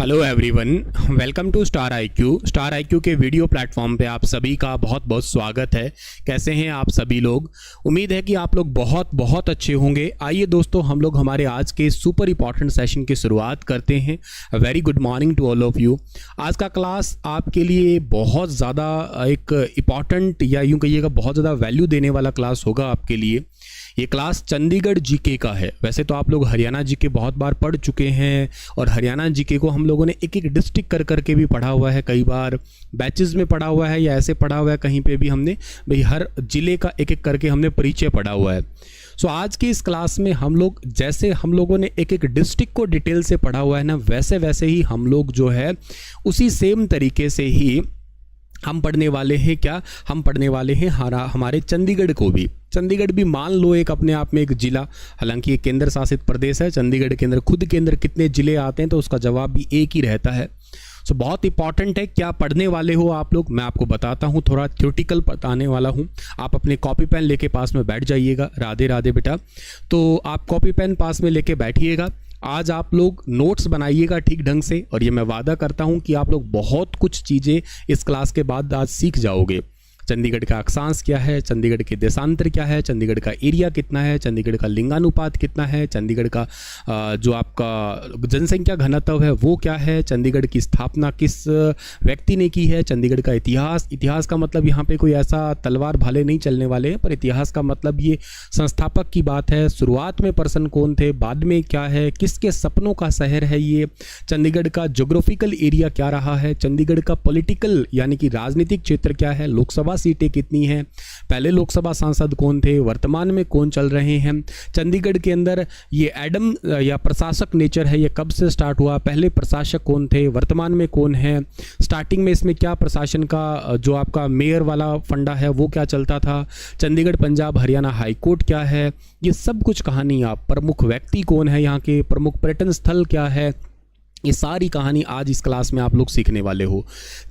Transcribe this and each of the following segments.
Hello everyone, welcome to star IQ. Star IQ के video platform पे आप सभी का बहुत बहुत स्वागत है। कैसे हैं आप सभी लोग? उम्मीद है कि आप लोग बहुत बहुत अच्छे होंगे। आइए दोस्तों, हम लोग हमारे आज के सुपर इंपॉर्टेंट सेशन की शुरुआत करते हैं। Very good morning to all of you. आज का क्लास आपके लिए बहुत ज़्यादा एक इम्पॉर्टेंट या यूँ कहिएगा बहुत ज़्यादा वैल्यू देने वाला क्लास होगा आपके लिए। ये क्लास चंडीगढ़ जीके का है। वैसे तो आप लोग हरियाणा जीके बहुत बार पढ़ चुके हैं और हरियाणा जीके को हम लोगों ने एक एक डिस्ट्रिक्ट कर करके भी पढ़ा हुआ है, कई बार बैचेस में पढ़ा हुआ है या ऐसे पढ़ा हुआ है कहीं पे भी हमने भाई हर जिले का एक एक करके हमने परिचय पढ़ा हुआ है। सो आज की इस क्लास में हम लोग जैसे हम लोगों ने एक एक डिस्ट्रिक्ट को डिटेल से पढ़ा हुआ है ना, वैसे वैसे ही हम लोग जो है उसी सेम तरीके से ही हम पढ़ने वाले हैं। क्या हम पढ़ने वाले हैं? हमारे चंडीगढ़ को भी। चंडीगढ़ भी मान लो एक अपने आप में एक जिला, हालांकि ये केंद्र शासित प्रदेश है। चंडीगढ़ के अंदर खुद के अंदर कितने जिले आते हैं तो उसका जवाब भी एक ही रहता है। सो बहुत इंपॉर्टेंट है। क्या पढ़ने वाले हो आप लोग, मैं आपको बताता हूँ, थोड़ा थ्योरेटिकल बताने वाला हूँ। आप अपने कॉपी पेन लेके पास में बैठ जाइएगा। राधे राधे बेटा। तो आप कॉपी पेन पास में लेके बैठिएगा। आज आप लोग नोट्स बनाइएगा ठीक ढंग से, और ये मैं वादा करता हूँ कि आप लोग बहुत कुछ चीज़ें इस क्लास के बाद आज सीख जाओगे। चंडीगढ़ का अक्षांश क्या है, चंडीगढ़ के देशांतर क्या है, चंडीगढ़ का एरिया कितना है, चंडीगढ़ का लिंगानुपात कितना है, चंडीगढ़ का जो आपका जनसंख्या घनत्व है वो क्या है, चंडीगढ़ की स्थापना किस व्यक्ति ने की है, चंडीगढ़ का इतिहास का मतलब यहाँ पे कोई ऐसा तलवार भाले नहीं चलने वाले हैं, पर इतिहास का मतलब ये संस्थापक की बात है। शुरुआत में पर्सन कौन थे, बाद में क्या है, किसके सपनों का शहर है ये, चंडीगढ़ का ज्योग्राफिकल एरिया क्या रहा है, चंडीगढ़ का पॉलिटिकल यानी कि राजनीतिक क्षेत्र क्या है, लोकसभा सीटें कितनी हैं, पहले लोकसभा सांसद कौन थे, वर्तमान में कौन चल रहे हैं, चंडीगढ़ के अंदर ये एडम या प्रशासक नेचर है ये कब से स्टार्ट हुआ, पहले प्रशासक कौन थे, वर्तमान में कौन है, स्टार्टिंग में इसमें क्या प्रशासन का जो आपका मेयर वाला फंडा है वो क्या चलता था, चंडीगढ़ पंजाब हरियाणा हाई कोर्ट क्या है, ये सब कुछ कहानी, आप प्रमुख व्यक्ति कौन है, यहाँ के प्रमुख पर्यटन स्थल क्या है, ये सारी कहानी आज इस क्लास में आप लोग सीखने वाले हो।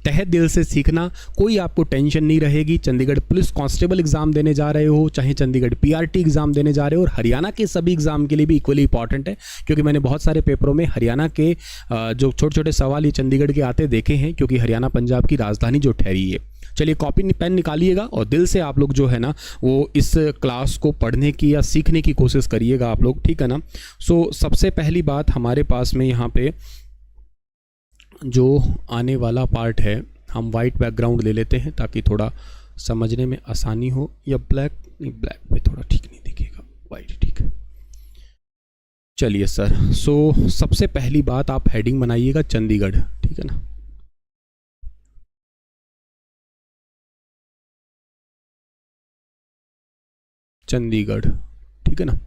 तहे दिल से सीखना, कोई आपको टेंशन नहीं रहेगी। चंडीगढ़ पुलिस कांस्टेबल एग्जाम देने जा रहे हो, चाहे चंडीगढ़ पीआरटी एग्जाम देने जा रहे हो, और हरियाणा के सभी एग्जाम के लिए भी इक्वली इंपॉर्टेंट है, क्योंकि मैंने बहुत सारे पेपरों में हरियाणा के जो छोटे छोटे सवाल ये चंडीगढ़ के आते देखे हैं, क्योंकि हरियाणा पंजाब की राजधानी जो ठहरी है। चलिए कॉपी पेन निकालिएगा और दिल से आप लोग जो है ना वो इस क्लास को पढ़ने की या सीखने की कोशिश करिएगा आप लोग, ठीक है ना। सो सबसे पहली बात हमारे पास में यहाँ पे जो आने वाला पार्ट है, हम वाइट बैकग्राउंड ले लेते हैं ताकि थोड़ा समझने में आसानी हो, या ब्लैक में थोड़ा ठीक नहीं दिखेगा, वाइट ठीक है। चलिए सर, सो सबसे पहली बात आप हेडिंग बनाइएगा चंडीगढ़, ठीक है ना। चंडीगढ़, ठीक है ना।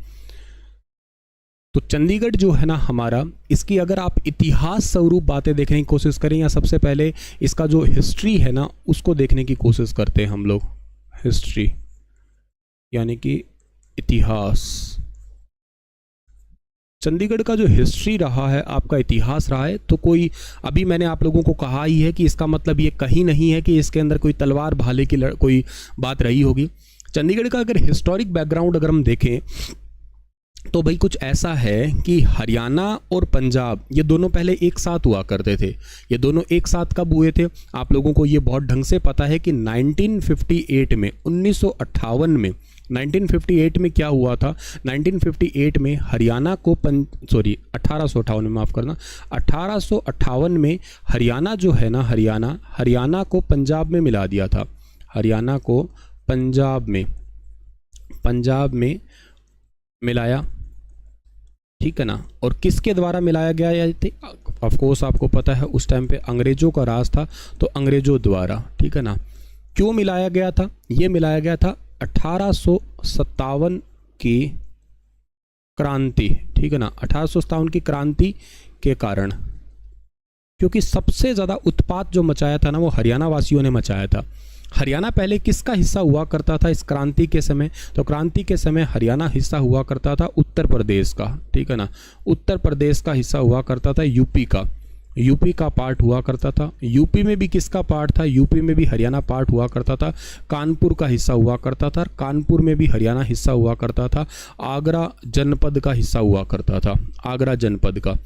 तो चंडीगढ़ जो है ना हमारा, इसकी अगर आप इतिहास स्वरूप बातें देखने की कोशिश करें, या सबसे पहले इसका जो हिस्ट्री है ना उसको देखने की कोशिश करते हैं हम लोग। हिस्ट्री यानी कि इतिहास। चंडीगढ़ का जो हिस्ट्री रहा है, आपका इतिहास रहा है, तो कोई अभी मैंने आप लोगों को कहा ही है कि इसका मतलब ये कहीं नहीं है कि इसके अंदर कोई तलवार भाले की कोई बात रही होगी। चंडीगढ़ का अगर हिस्टोरिक बैकग्राउंड अगर हम देखें तो भाई कुछ ऐसा है कि हरियाणा और पंजाब ये दोनों पहले एक साथ हुआ करते थे। ये दोनों एक साथ कब हुए थे? आप लोगों को ये बहुत ढंग से पता है कि 1958 में, 1958 में, 1958 में क्या हुआ था? 1958 में हरियाणा को 1858 में, माफ़ करना, 1858 में हरियाणा जो है ना, हरियाणा को पंजाब में मिला दिया था। हरियाणा को पंजाब में मिलाया, ठीक है ना। और किसके द्वारा मिलाया गया? या ऑफ कोर्स आपको पता है उस टाइम पे अंग्रेजों का राज था, तो अंग्रेजों द्वारा, ठीक है ना। क्यों मिलाया गया था? ये मिलाया गया था 1857 की क्रांति, ठीक है ना, 1857 की क्रांति के कारण, क्योंकि सबसे ज़्यादा उत्पात जो मचाया था ना वो हरियाणा वासियों ने मचाया था। हरियाणा पहले किसका हिस्सा हुआ करता था इस क्रांति के समय? तो क्रांति के समय हरियाणा हिस्सा हुआ करता था उत्तर प्रदेश का, ठीक है ना। उत्तर प्रदेश का हिस्सा हुआ करता था यूपी का पार्ट हुआ करता था। यूपी में भी किसका पार्ट था? यूपी में भी हरियाणा पार्ट हुआ करता था। कानपुर का हिस्सा हुआ करता था, कानपुर में भी हरियाणा हिस्सा हुआ करता था। आगरा जनपद का हिस्सा हुआ करता था, आगरा जनपद का,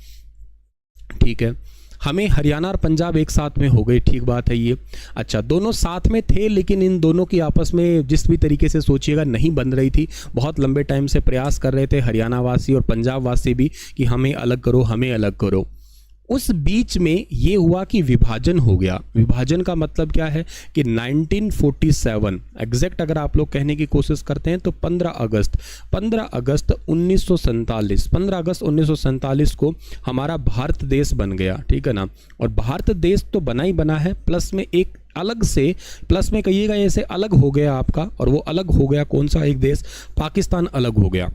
ठीक है। हमें हरियाणा और पंजाब एक साथ में हो गए, ठीक बात है ये। अच्छा, दोनों साथ में थे लेकिन इन दोनों की आपस में जिस भी तरीके से सोचिएगा नहीं बन रही थी। बहुत लंबे टाइम से प्रयास कर रहे थे हरियाणा वासी और पंजाब वासी भी कि हमें अलग करो, हमें अलग करो। उस बीच में ये हुआ कि विभाजन हो गया। विभाजन का मतलब क्या है कि 1947 एग्जैक्ट अगर आप लोग कहने की कोशिश करते हैं तो 15 अगस्त 1947 को हमारा भारत देश बन गया, ठीक है ना। और भारत देश तो बना ही बना है, प्लस में एक अलग से, प्लस में कहिएगा ऐसे अलग हो गया आपका, और वो अलग हो गया कौन सा एक देश, पाकिस्तान अलग हो गया।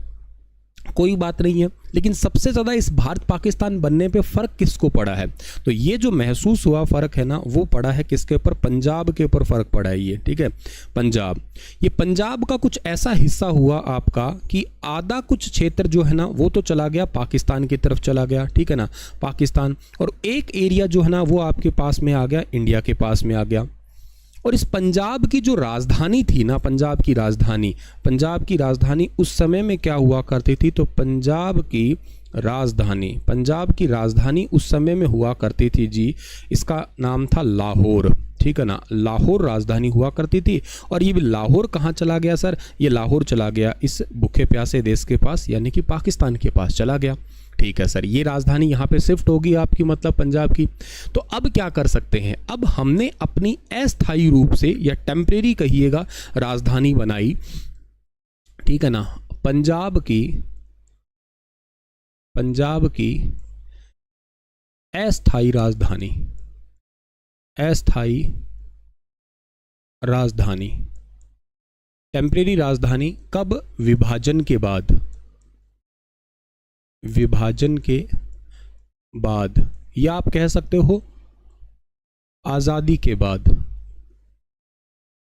कोई बात नहीं है, लेकिन सबसे ज़्यादा इस भारत पाकिस्तान बनने पे फ़र्क किसको पड़ा है? तो ये जो महसूस हुआ फ़र्क है ना, वो पड़ा है किसके ऊपर? पंजाब के ऊपर फ़र्क पड़ा है ये, ठीक है। पंजाब, ये पंजाब का कुछ ऐसा हिस्सा हुआ आपका कि आधा कुछ क्षेत्र जो है ना वो तो चला गया पाकिस्तान की तरफ चला गया, ठीक है ना, पाकिस्तान। और एक एरिया जो है ना वो आपके पास में आ गया, इंडिया के पास में आ गया। और इस पंजाब की जो राजधानी थी ना, पंजाब की राजधानी उस समय में क्या हुआ करती थी? तो पंजाब की राजधानी उस समय में हुआ करती थी जी, इसका नाम था लाहौर, ठीक है ना। लाहौर राजधानी हुआ करती थी। और ये लाहौर कहाँ चला गया सर? ये लाहौर चला गया इस भूखे प्यासे देश के पास, यानी कि पाकिस्तान के पास चला गया, ठीक है सर। ये राजधानी यहाँ पे शिफ्ट होगी आपकी, मतलब पंजाब की। तो अब क्या कर सकते हैं? अब हमने अपनी अस्थायी रूप से या टेम्परेरी कहिएगा राजधानी बनाई, ठीक है ना, पंजाब की अस्थायी राजधानी, टेम्परेरी राजधानी। कब? विभाजन के बाद, या आप कह सकते हो आज़ादी के बाद,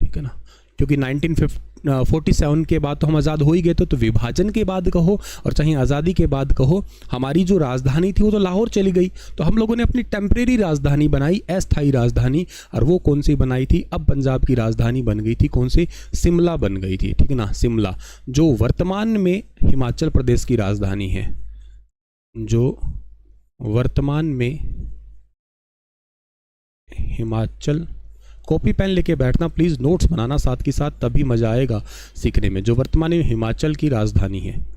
ठीक है ना, क्योंकि 1947 के बाद तो हम आज़ाद हो ही गए थे। तो विभाजन के बाद कहो और चाहे आज़ादी के बाद कहो, हमारी जो राजधानी थी वो तो लाहौर चली गई। तो हम लोगों ने अपनी टेम्परेरी राजधानी बनाई, अस्थायी राजधानी। और वो कौन सी बनाई थी? अब पंजाब की राजधानी बन गई थी कौन सी? शिमला बन गई थी, ठीक है ना, शिमला, जो वर्तमान में हिमाचल प्रदेश की राजधानी है, जो वर्तमान में हिमाचल, कॉपी पेन लेके बैठना प्लीज़, नोट्स बनाना साथ के साथ, तभी मज़ा आएगा सीखने में। जो वर्तमान में हिमाचल की राजधानी है।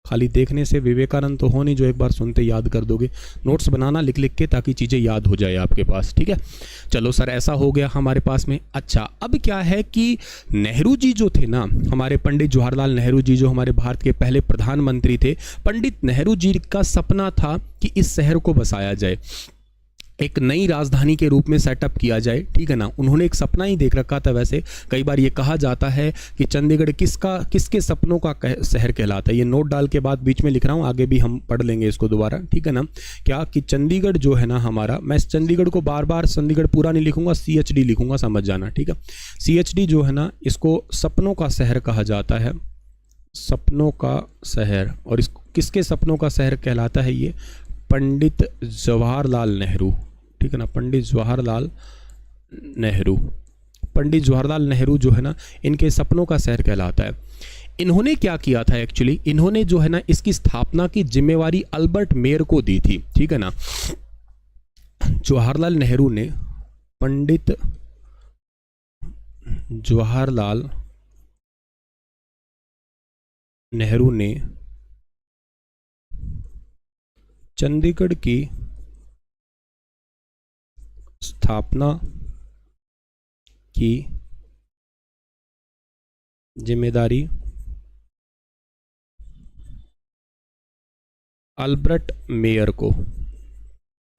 खाली देखने से विवेकानंद तो हो नहीं जो एक बार सुनते याद कर दोगे। नोट्स बनाना लिख लिख के, ताकि चीज़ें याद हो जाए आपके पास, ठीक है। चलो सर, ऐसा हो गया हमारे पास में। अच्छा, अब क्या है कि नेहरू जी जो थे ना, हमारे पंडित जवाहरलाल नेहरू जी, जो हमारे भारत के पहले प्रधानमंत्री थे, पंडित नेहरू जी का सपना था कि इस शहर को बसाया जाए, एक नई राजधानी के रूप में सेटअप किया जाए, ठीक है ना। उन्होंने एक सपना ही देख रखा था। वैसे कई बार ये कहा जाता है कि चंडीगढ़ किसके सपनों का शहर कहलाता है। ये नोट डाल के बाद बीच में लिख रहा हूँ, आगे भी हम पढ़ लेंगे इसको दोबारा, ठीक है ना। क्या कि चंडीगढ़ जो है ना हमारा, मैं चंडीगढ़ को बार बार चंडीगढ़ पूरा नहीं लिखूंगा, CHD लिखूंगा, समझ जाना, ठीक है। CHD जो है ना, इसको सपनों का शहर कहा जाता है, सपनों का शहर। और इसको किसके सपनों का शहर कहलाता है? ये पंडित जवाहरलाल नेहरू, ठीक है ना, पंडित जवाहरलाल नेहरू जो है ना, इनके सपनों का शहर कहलाता है। इन्होंने क्या किया था एक्चुअली? इन्होंने जो है ना इसकी स्थापना की जिम्मेवारी अल्बर्ट मेयर को दी थी, ठीक है ना। जवाहरलाल नेहरू ने, पंडित जवाहरलाल नेहरू ने चंडीगढ़ की स्थापना की जिम्मेदारी अल्बर्ट मेयर को।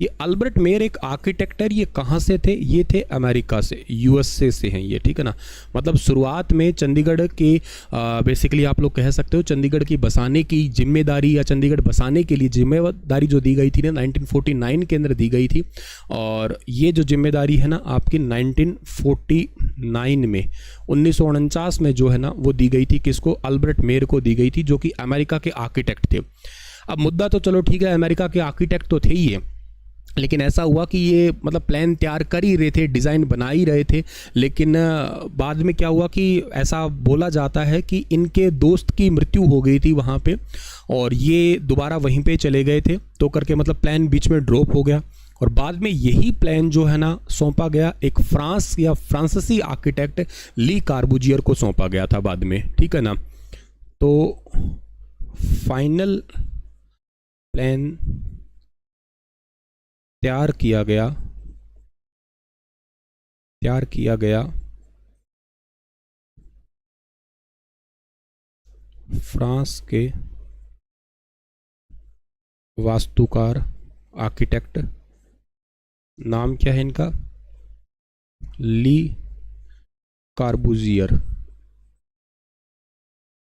ये अल्बर्ट मेयर एक आर्किटेक्टर, ये कहाँ से थे? ये थे अमेरिका से, USA से हैं ये, ठीक है ना। मतलब शुरुआत में चंडीगढ़ के बेसिकली आप लोग कह सकते हो चंडीगढ़ की बसाने की जिम्मेदारी, या चंडीगढ़ बसाने के लिए जिम्मेदारी जो दी गई थी ना 1949 के अंदर दी गई थी। और ये जो जिम्मेदारी है ना आपकी 1949 में, 1949 में जो है ना वो दी गई थी किसको? अल्बर्ट मेयर को दी गई थी, जो कि अमेरिका के आर्किटेक्ट थे। अब मुद्दा तो चलो ठीक है, अमेरिका के आर्किटेक्ट तो थे ही है, लेकिन ऐसा हुआ कि ये मतलब प्लान तैयार कर ही रहे थे, डिज़ाइन बना ही रहे थे, लेकिन बाद में क्या हुआ कि ऐसा बोला जाता है कि इनके दोस्त की मृत्यु हो गई थी वहाँ पे और ये दोबारा वहीं पे चले गए थे, तो करके मतलब प्लान बीच में ड्रॉप हो गया। और बाद में यही प्लान जो है ना सौंपा गया एक फ्रांसीसी आर्किटेक्ट ली कार्बूजियर को सौंपा गया था बाद में, ठीक है ना। तो फाइनल प्लान तैयार किया गया फ्रांस के वास्तुकार आर्किटेक्ट, नाम क्या है इनका, ली कार्बूजियर,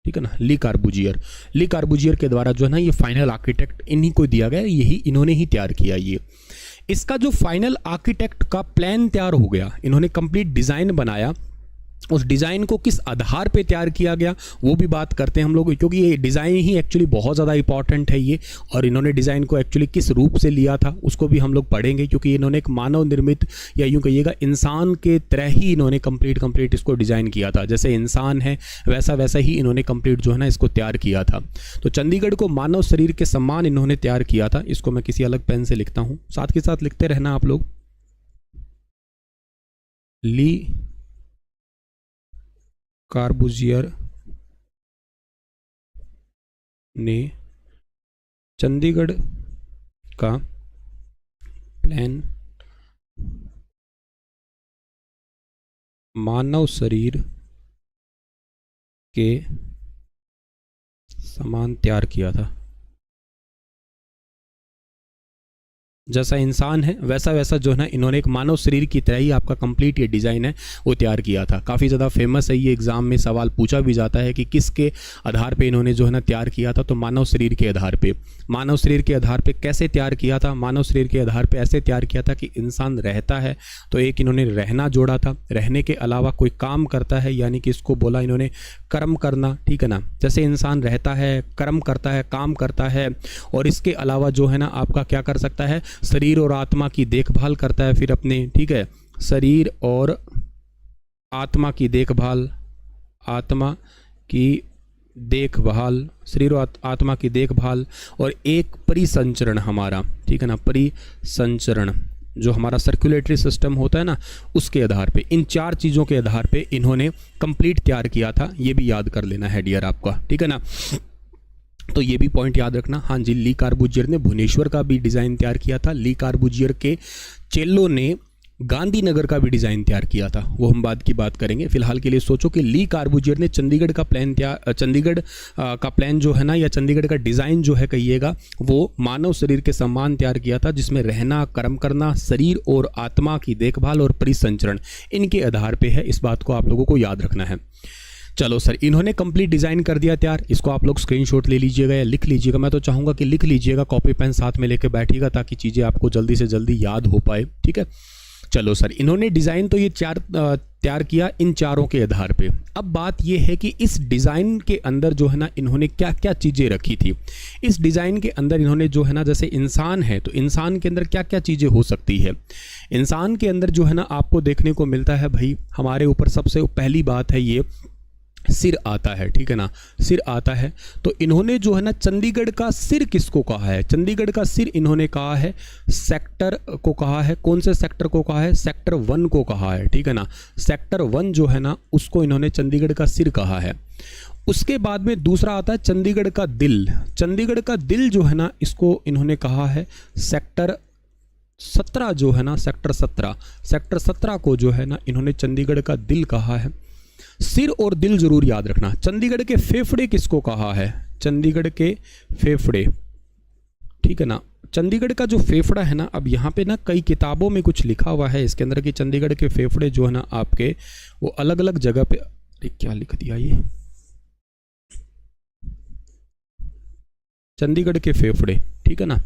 ठीक है ना, ली कार्बूजियर के द्वारा जो है ना ये फाइनल आर्किटेक्ट इन्हीं को दिया गया, यही इन्होंने ही तैयार किया। ये इसका जो फाइनल आर्किटेक्ट का प्लान तैयार हो गया, इन्होंने कंप्लीट डिज़ाइन बनाया, उस डिज़ाइन को किस आधार पे तैयार किया गया वो भी बात करते हैं हम लोग, क्योंकि ये डिज़ाइन ही एक्चुअली बहुत ज़्यादा इंपॉर्टेंट है ये। और इन्होंने डिज़ाइन को एक्चुअली किस रूप से लिया था उसको भी हम लोग पढ़ेंगे, क्योंकि इन्होंने एक मानव निर्मित या यूँ कहिएगा इंसान के तरह ही इन्होंने कंप्लीट इसको डिज़ाइन किया था। जैसे इंसान है वैसा ही इन्होंने कंप्लीट जो है ना इसको तैयार किया था। तो चंडीगढ़ को मानव शरीर के समान इन्होंने तैयार किया था। इसको मैं किसी अलग पेन से लिखता हूँ, साथ के साथ लिखते रहना आप लोग। ली कार्बूजियर ने चंडीगढ़ का प्लान मानव शरीर के समान तैयार किया था। जैसा इंसान है वैसा जो है ना इन्होंने एक मानव शरीर की तरह ही आपका कंप्लीट ये डिज़ाइन है वो तैयार किया था। काफ़ी ज़्यादा फेमस है ये, एग्ज़ाम में सवाल पूछा भी जाता है कि किसके आधार पे इन्होंने जो है ना तैयार किया था, तो मानव शरीर के आधार पे। मानव शरीर के आधार पे कैसे तैयार किया था, मानव शरीर के आधार पे ऐसे तैयार किया था कि इंसान रहता है तो एक इन्होंने रहना जोड़ा था, रहने के अलावा कोई काम करता है, यानी कि इसको बोला इन्होंने कर्म करना, ठीक है ना। जैसे इंसान रहता है, कर्म करता है, काम करता है, और इसके अलावा जो है ना आपका क्या कर सकता है, शरीर और आत्मा की देखभाल करता है फिर अपने, ठीक है, शरीर और आत्मा की देखभाल, शरीर और आत्मा की देखभाल, और एक परिसंचरण हमारा, ठीक है ना, परिसंचरण जो हमारा सर्कुलेटरी सिस्टम होता है ना उसके आधार पे, इन चार चीज़ों के आधार पे इन्होंने कंप्लीट तैयार किया था। ये भी याद कर लेना है डियर आपका, ठीक है ना। तो ये भी पॉइंट याद रखना। हाँ जी, ली कार्बूजियर ने भुवनेश्वर का भी डिज़ाइन तैयार किया था। ली कार्बूजियर के चेलों ने गांधीनगर का भी डिज़ाइन तैयार किया था, वो हम बाद की बात करेंगे। फिलहाल के लिए सोचो कि ली कार्बूजियर ने चंडीगढ़ का प्लान जो है ना, या चंडीगढ़ का डिज़ाइन जो है कहिएगा, वो मानव शरीर के समान तैयार किया था, जिसमें रहना, कर्म करना, शरीर और आत्मा की देखभाल और परिसंचरण इनके आधार पर है। इस बात को आप लोगों को याद रखना है। चलो सर, इन्होंने कंप्लीट डिज़ाइन कर दिया तैयार, इसको आप लोग स्क्रीनशॉट ले लीजिएगा या लिख लीजिएगा। मैं तो चाहूँगा कि लिख लीजिएगा, कॉपी पेन साथ में लेके बैठिएगा ताकि चीज़ें आपको जल्दी से जल्दी याद हो पाए, ठीक है। चलो सर, इन्होंने डिज़ाइन तो ये चार तैयार किया इन चारों के आधार पे। अब बात ये है कि इस डिज़ाइन के अंदर जो है ना इन्होंने क्या क्या चीज़ें रखी थी। इस डिज़ाइन के अंदर इन्होंने जो है ना, जैसे इंसान है तो इंसान के अंदर क्या क्या चीज़ें हो सकती है। इंसान के अंदर जो है ना आपको देखने को मिलता है भाई, हमारे ऊपर सबसे पहली बात है ये सिर आता है, ठीक है ना, सिर आता है। तो इन्होंने जो है ना चंडीगढ़ का सिर किसको कहा है, चंडीगढ़ का सिर इन्होंने कहा है सेक्टर को कहा है। कौन से सेक्टर को कहा है, सेक्टर 1 को कहा है, ठीक है ना। सेक्टर 1 जो है ना उसको इन्होंने चंडीगढ़ का सिर कहा है। उसके बाद में दूसरा आता है चंडीगढ़ का दिल। चंडीगढ़ का दिल जो है ना इसको इन्होंने कहा है सेक्टर 17 जो है ना, सेक्टर 17 को जो है ना इन्होंने चंडीगढ़ का दिल कहा है। सिर और दिल जरूर याद रखना। चंडीगढ़ के फेफड़े किसको कहा है, चंडीगढ़ के फेफड़े, ठीक है ना। चंडीगढ़ का जो फेफड़ा है ना, अब यहाँ पे ना कई किताबों में कुछ लिखा हुआ है इसके अंदर कि चंडीगढ़ के फेफड़े जो है ना आपके वो अलग अलग जगह पे, क्या लिख दिया ये, चंडीगढ़ के फेफड़े, ठीक है ना।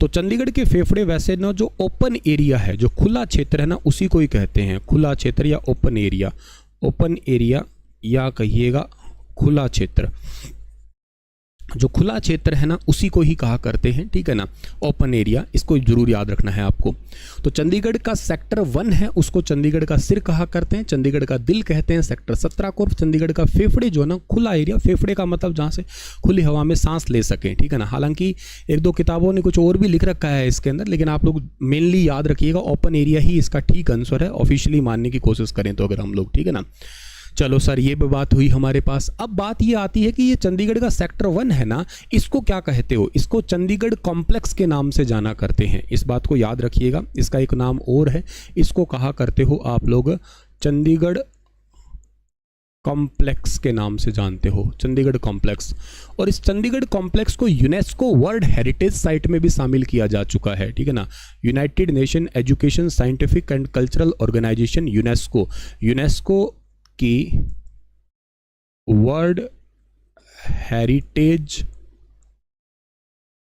तो चंडीगढ़ के फेफड़े वैसे ना जो ओपन एरिया है, जो खुला क्षेत्र है ना उसी को ही कहते हैं खुला क्षेत्र या ओपन एरिया। ओपन एरिया या कहिएगा खुला क्षेत्र। जो खुला क्षेत्र है ना उसी को ही कहा करते हैं, ठीक है ना, ओपन एरिया, इसको जरूर याद रखना है आपको। तो चंडीगढ़ का सेक्टर 1 है उसको चंडीगढ़ का सिर कहा करते हैं, चंडीगढ़ का दिल कहते हैं सेक्टर 17 को। चंडीगढ़ का फेफड़े जो है ना, खुला एरिया, फेफड़े का मतलब जहाँ से खुली हवा में सांस ले सकें, ठीक है ना। हालांकि एक दो किताबों ने कुछ और भी लिख रखा है इसके अंदर, लेकिन आप लोग मेनली याद रखिएगा ओपन एरिया ही इसका ठीक आंसर है, ऑफिशियली मानने की कोशिश करें तो अगर हम लोग, ठीक है ना। चलो सर, ये भी बात हुई हमारे पास। अब बात ये आती है कि ये चंडीगढ़ का सेक्टर 1 है ना, इसको क्या कहते हो? इसको चंडीगढ़ कॉम्प्लेक्स के नाम से जाना करते हैं, इस बात को याद रखिएगा। इसका एक नाम और है, इसको कहा करते हो आप लोग चंडीगढ़ कॉम्प्लेक्स के नाम से जानते हो, चंडीगढ़ कॉम्प्लेक्स। और इस चंडीगढ़ कॉम्प्लेक्स को यूनेस्को वर्ल्ड हेरिटेज साइट में भी शामिल किया जा चुका है, ठीक है ना। United Nation education scientific and cultural organisation UNESCO की वर्ल्ड हेरिटेज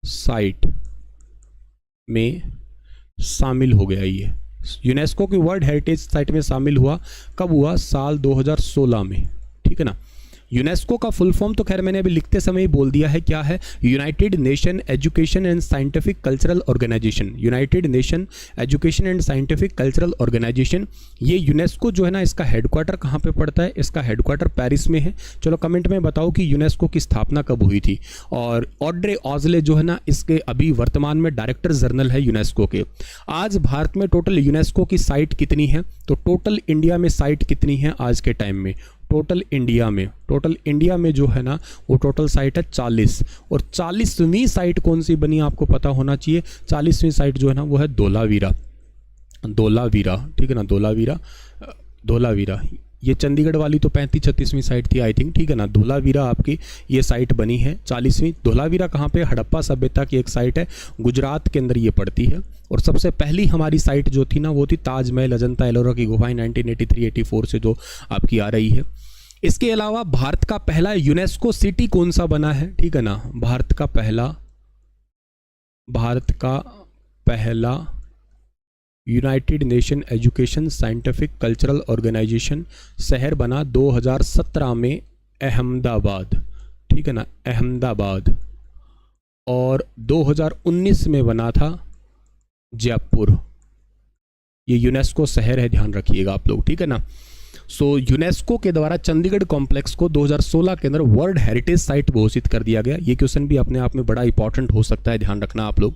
साइट में शामिल हो गया। ये यूनेस्को की वर्ल्ड हेरिटेज साइट में शामिल हुआ, कब हुआ? साल 2016 में, ठीक है ना। यूनेस्को का फुल फॉर्म तो खैर मैंने अभी लिखते समय ही बोल दिया है, क्या है? United Nation education and scientific cultural organisation. United Nation education and scientific cultural organisation, ये यूनेस्को जो है ना, इसका हेडक्वार्टर कहाँ पे पड़ता है? इसका हेडक्वार्टर पेरिस में है। चलो कमेंट में बताओ कि यूनेस्को की स्थापना कब हुई थी। और ऑड्रे ऑजले जो है ना, इसके अभी वर्तमान में डायरेक्टर जनरल है यूनेस्को के। आज भारत में टोटल यूनेस्को की साइट कितनी है? तो टोटल इंडिया में साइट कितनी है आज के टाइम में? टोटल इंडिया में जो है ना, वो टोटल साइट है 40। और 40वीं साइट कौन सी बनी आपको पता होना चाहिए। 40वीं साइट जो है ना, वो है धोलावीरा, ठीक है ना, धोलावीरा। ये चंडीगढ़ वाली तो 35-36वीं साइट थी आई थिंक, ठीक है ना। धोलावीरा आपकी ये साइट बनी है 40वीं। धोलावीरा कहाँ पे? हड़प्पा सभ्यता की एक साइट है, गुजरात के अंदर ये पड़ती है। और सबसे पहली हमारी साइट जो थी ना, वो थी ताजमहल, अजंता एलोरा की गुफाएं 1983-84 से जो आपकी आ रही है। इसके अलावा भारत का पहला यूनेस्को सिटी कौन सा बना है, ठीक है ना। भारत का पहला United Nation education scientific cultural organisation शहर बना 2017 में अहमदाबाद, ठीक है ना, अहमदाबाद। और 2019 में बना था जयपुर। ये यूनेस्को शहर है, ध्यान रखिएगा आप लोग, ठीक है ना। सो यूनेस्को के द्वारा चंडीगढ़ कॉम्प्लेक्स को 2016 के अंदर वर्ल्ड हेरिटेज साइट घोषित कर दिया गया। ये क्वेश्चन भी अपने आप में बड़ा इंपॉर्टेंट हो सकता है, ध्यान रखना आप लोग।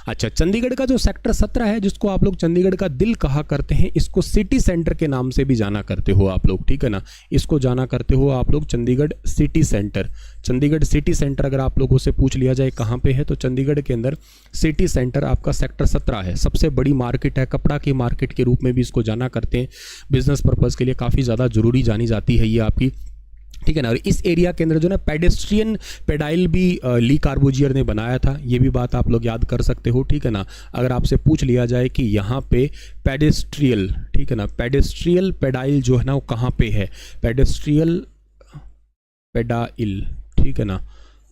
अच्छा, चंडीगढ़ का जो सेक्टर 17 है, जिसको आप लोग चंडीगढ़ का दिल कहा करते हैं, इसको सिटी सेंटर के नाम से भी जाना करते हो आप लोग, ठीक है ना। इसको जाना करते हो आप लोग Chandigarh city centre. Chandigarh city centre अगर आप लोगों से पूछ लिया जाए कहाँ पे है, तो चंडीगढ़ के अंदर सिटी सेंटर आपका सेक्टर 17 है। सबसे बड़ी मार्केट है, कपड़ा की मार्केट के रूप में भी इसको जाना करते हैं। बिजनेस पर्पज़ के लिए काफ़ी ज़्यादा जरूरी जानी जाती है ये आपकी, ठीक है ना। और इस एरिया के अंदर जो ना पेडेस्ट्रियन पेडाइल भी ली कार्बूजियर ने बनाया था, ये भी बात आप लोग याद कर सकते हो, ठीक है ना। अगर आपसे पूछ लिया जाए कि यहाँ पे पेडेस्ट्रियल, ठीक है ना, पेडेस्ट्रियल पेडाइल जो है ना, वो कहाँ पे है? पेडेस्ट्रियल पेडाइल, ठीक है ना।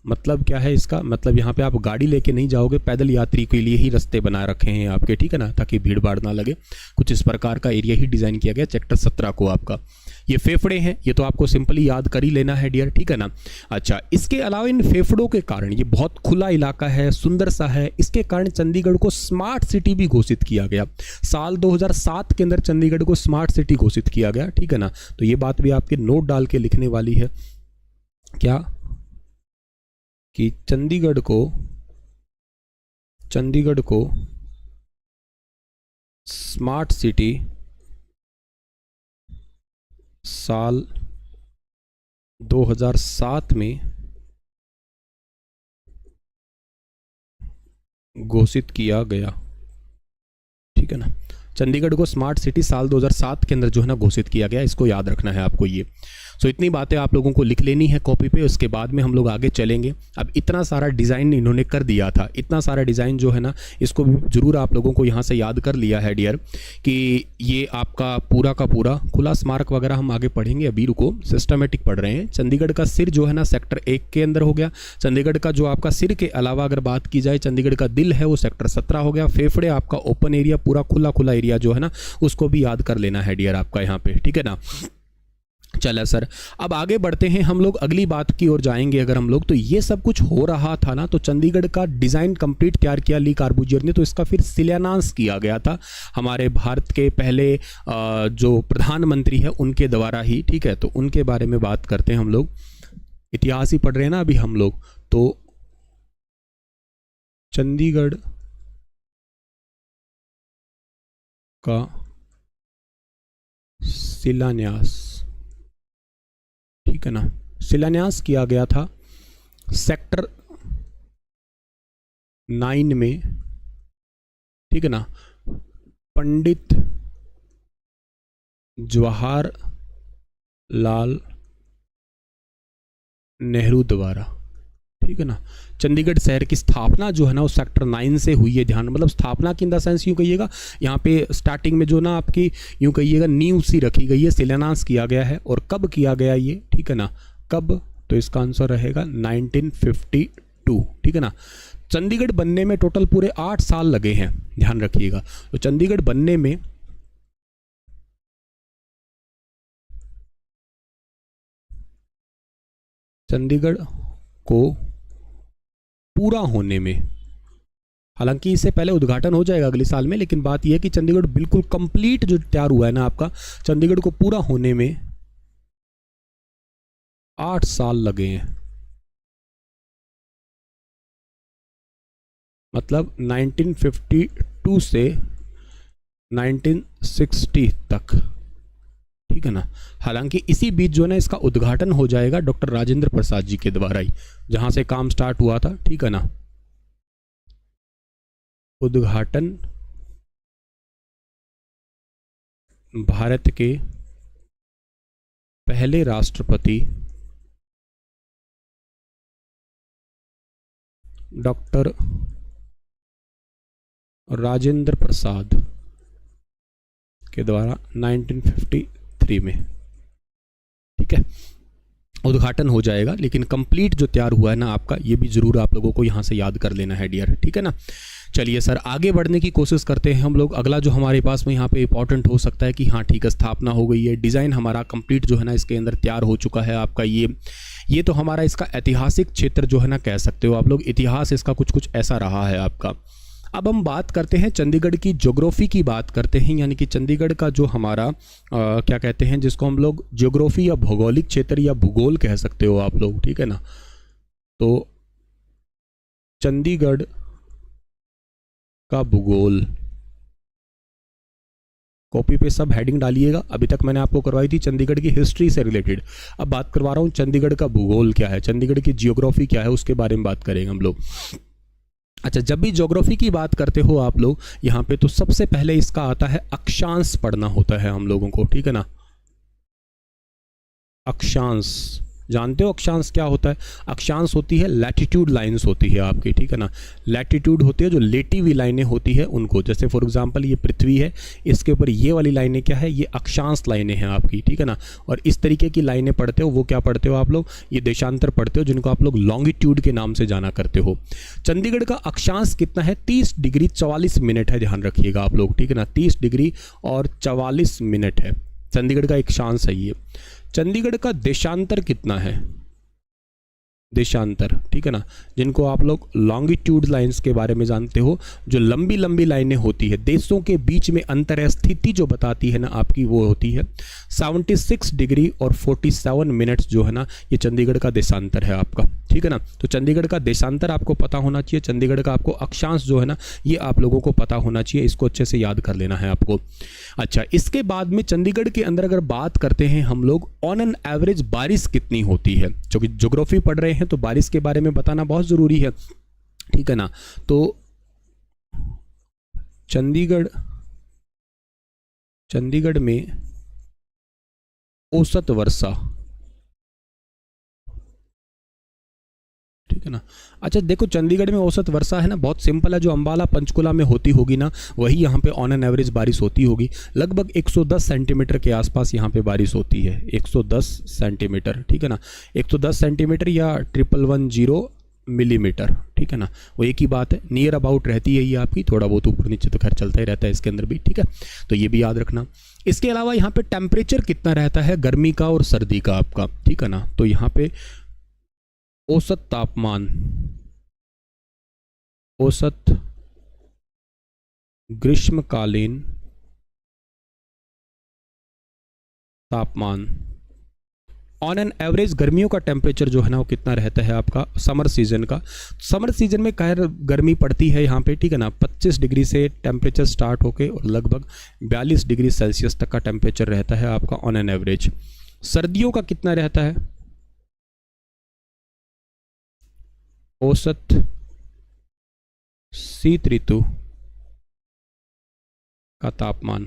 मतलब क्या है इसका? मतलब यहाँ पे आप गाड़ी लेके नहीं जाओगे, पैदल यात्री के लिए ही रास्ते बना रखे हैं आपके, ठीक है ना, ताकि भीड़ भाड़ ना लगे। कुछ इस प्रकार का एरिया ही डिज़ाइन किया गया सेक्टर 17 को आपका। ये फेफड़े हैं, ये तो आपको सिंपली याद कर ही लेना है डियर, ठीक है ना। अच्छा, इसके अलावा इन फेफड़ों के कारण, ये बहुत खुला इलाका है, सुंदर सा है, इसके कारण चंडीगढ़ को स्मार्ट सिटी भी घोषित किया गया। साल 2007 के अंदर चंडीगढ़ को स्मार्ट सिटी घोषित किया गया, ठीक है ना। तो ये बात भी आपके नोट डाल के लिखने वाली है, क्या कि चंडीगढ़ को स्मार्ट सिटी साल 2007 में घोषित किया गया, ठीक है ना। चंडीगढ़ को स्मार्ट सिटी साल 2007 के अंदर जो है ना घोषित किया गया, इसको याद रखना है आपको ये। सो इतनी बातें आप लोगों को लिख लेनी है कॉपी पे, उसके बाद में हम लोग आगे चलेंगे। अब इतना सारा डिज़ाइन इन्होंने कर दिया था, इतना सारा डिज़ाइन जो है ना, इसको भी जरूर आप लोगों को यहाँ से याद कर लिया है डियर, कि ये आपका पूरा का पूरा खुला स्मारक वगैरह हम आगे पढ़ेंगे, अभी रुको, सिस्टमेटिक पढ़ रहे हैं। चंडीगढ़ का सिर जो है ना सेक्टर 1 के अंदर हो गया। चंडीगढ़ का जो आपका सिर के अलावा अगर बात की जाए, चंडीगढ़ का दिल है वो सेक्टर 17 हो गया। फेफड़े आपका ओपन एरिया, पूरा खुला खुला एरिया जो है ना, उसको भी याद कर लेना है डियर आपका यहाँ पे, ठीक है ना। चला सर, अब आगे बढ़ते हैं हम लोग, अगली बात की ओर जाएंगे अगर हम लोग। तो ये सब कुछ हो रहा था ना, तो चंडीगढ़ का डिज़ाइन कंप्लीट तैयार किया ली कार्बूजियर ने, तो इसका फिर शिलान्यास किया गया था हमारे भारत के पहले जो प्रधानमंत्री है उनके द्वारा ही, ठीक है। तो उनके बारे में बात करते हैं हम लोग, इतिहास ही पढ़ रहे हैं ना अभी हम लोग। तो चंडीगढ़ का शिलान्यास, ठीक है ना, शिलान्यास किया गया था सेक्टर 9 में, ठीक है ना, पंडित जवाहरलाल नेहरू द्वारा, ठीक है ना। चंडीगढ़ शहर की स्थापना जो है ना, वो सेक्टर 9 से हुई है। ध्यान, मतलब स्थापना की इन द सेंस यूँ कहिएगा, यहाँ पे स्टार्टिंग में जो ना आपकी यूँ कहिएगा नींव सी रखी गई है, शिलान्यास किया गया है। और कब किया गया ये, ठीक है ना, कब, तो इसका आंसर रहेगा 1952, ठीक है ना। चंडीगढ़ बनने में टोटल पूरे 8 साल लगे हैं, ध्यान रखिएगा। तो चंडीगढ़ बनने में चंडीगढ़ को पूरा होने में, हालांकि इससे पहले उद्घाटन हो जाएगा अगले साल में, लेकिन बात यह है कि चंडीगढ़ बिल्कुल कंप्लीट जो तैयार हुआ है ना आपका, चंडीगढ़ को पूरा होने में 8 साल लगे हैं। मतलब 1952 से 1960 तक, ठीक है ना। हालांकि इसी बीच जो है ना इसका उद्घाटन हो जाएगा डॉक्टर राजेंद्र प्रसाद जी के द्वारा ही, जहां से काम स्टार्ट हुआ था, ठीक है ना। उद्घाटन भारत के पहले राष्ट्रपति डॉक्टर राजेंद्र प्रसाद के द्वारा 1953 में, ठीक है, उद्घाटन हो जाएगा। लेकिन कंप्लीट जो तैयार हुआ है ना आपका, ये भी जरूर आप लोगों को यहाँ से याद कर लेना है डियर, ठीक है ना। चलिए सर, आगे बढ़ने की कोशिश करते हैं हम लोग। अगला जो हमारे पास में यहाँ पे इंपॉर्टेंट हो सकता है कि हाँ ठीक है, स्थापना हो गई है, डिज़ाइन हमारा कंप्लीट जो है ना इसके अंदर तैयार हो चुका है आपका। ये तो हमारा इसका ऐतिहासिक क्षेत्र जो है ना कह सकते हो आप लोग, इतिहास इसका कुछ ऐसा रहा है आपका। अब हम बात करते हैं चंडीगढ़ की ज्योग्राफी की बात करते हैं, यानी कि चंडीगढ़ का जो हमारा क्या कहते हैं, जिसको हम लोग ज्योग्राफी या भौगोलिक क्षेत्र या भूगोल कह सकते हो आप लोग, ठीक है ना। तो चंडीगढ़ का भूगोल, कॉपी पे सब हेडिंग डालिएगा। अभी तक मैंने आपको करवाई थी चंडीगढ़ की हिस्ट्री से रिलेटेड, अब बात करवा रहा हूँ चंडीगढ़ का भूगोल क्या है, चंडीगढ़ की जियोग्राफी क्या है, उसके बारे में बात करेंगे हम लोग। अच्छा, जब भी ज्योग्राफी की बात करते हो आप लोग यहाँ पे, तो सबसे पहले इसका आता है अक्षांश पढ़ना होता है हम लोगों को, ठीक है ना। अक्षांश जानते हो अक्षांश क्या होता है? अक्षांश होती है लैटिट्यूड लाइंस होती है आपकी, ठीक है ना। लैटिट्यूड होती है जो लेटी हुई लाइनें होती है उनको, जैसे फॉर एग्जांपल ये पृथ्वी है, इसके ऊपर ये वाली लाइनें क्या है, ये अक्षांश लाइनें हैं आपकी, ठीक है ना। और इस तरीके की लाइनें पढ़ते हो वो क्या पढ़ते हो आप लोग, ये देशांतर पढ़ते हो, जिनको आप लोग लॉन्गिट्यूड के नाम से जाना करते हो। चंडीगढ़ का अक्षांश कितना है? 30 डिग्री 44 मिनट है, ध्यान रखिएगा आप लोग, ठीक है ना। 30 डिग्री और 44 मिनट है चंडीगढ़ का अक्षांश है ये। चंडीगढ़ का देशांतर कितना है? देशांतर, ठीक है ना, जिनको आप लोग लॉन्गिट्यूड लाइंस के बारे में जानते हो, जो लंबी लंबी लाइनें होती है, देशों के बीच में अंतर स्थिति जो बताती है ना आपकी, वो होती है 76 डिग्री और 47 मिनट्स जो है ना, ये चंडीगढ़ का देशांतर है आपका, ठीक है ना। तो चंडीगढ़ का देशांतर आपको पता होना चाहिए, चंडीगढ़ का आपको अक्षांश जो है ना, ये आप लोगों को पता होना चाहिए, इसको अच्छे से याद कर लेना है आपको। अच्छा, इसके बाद में चंडीगढ़ के अंदर अगर बात करते हैं हम लोग, ऑन एन एवरेज बारिश कितनी होती है, क्योंकि ज्योग्राफी पढ़ रहे हैं तो बारिश के बारे में बताना बहुत जरूरी है, ठीक है ना। तो चंडीगढ़ में औसत वर्षा, ठीक है ना। अच्छा देखो, चंडीगढ़ में औसत वर्षा है ना, बहुत सिंपल है, जो अंबाला पंचकुला में होती होगी ना, वही यहाँ पे ऑन एन एवरेज बारिश होती होगी। लगभग 110 सेंटीमीटर के आसपास यहाँ पे बारिश होती है, 110 सेंटीमीटर, ठीक है ना। 110 सेंटीमीटर या 1110 मिलीमीटर, ठीक है ना। वो एक ही बात है, नियर अबाउट रहती है ये आपकी, थोड़ा बहुत ऊपर नीचे तो खैर चलता ही रहता है इसके अंदर भी, ठीक है। तो ये भी याद रखना। इसके अलावा यहाँ पे टेम्परेचर कितना रहता है गर्मी का और सर्दी का आपका, ठीक है ना। तो यहाँ पे औसत तापमान, औसत ग्रीष्मकालीन तापमान, ऑन एन एवरेज गर्मियों का टेम्परेचर जो है ना वो कितना रहता है आपका समर सीजन का। समर सीजन में खैर गर्मी पड़ती है यहाँ पे, ठीक है ना। 25 डिग्री से टेम्परेचर स्टार्ट होके और लगभग 42 डिग्री सेल्सियस तक का टेम्परेचर रहता है आपका ऑन एन एवरेज। सर्दियों का कितना रहता है, औसत शीत ऋतु का तापमान,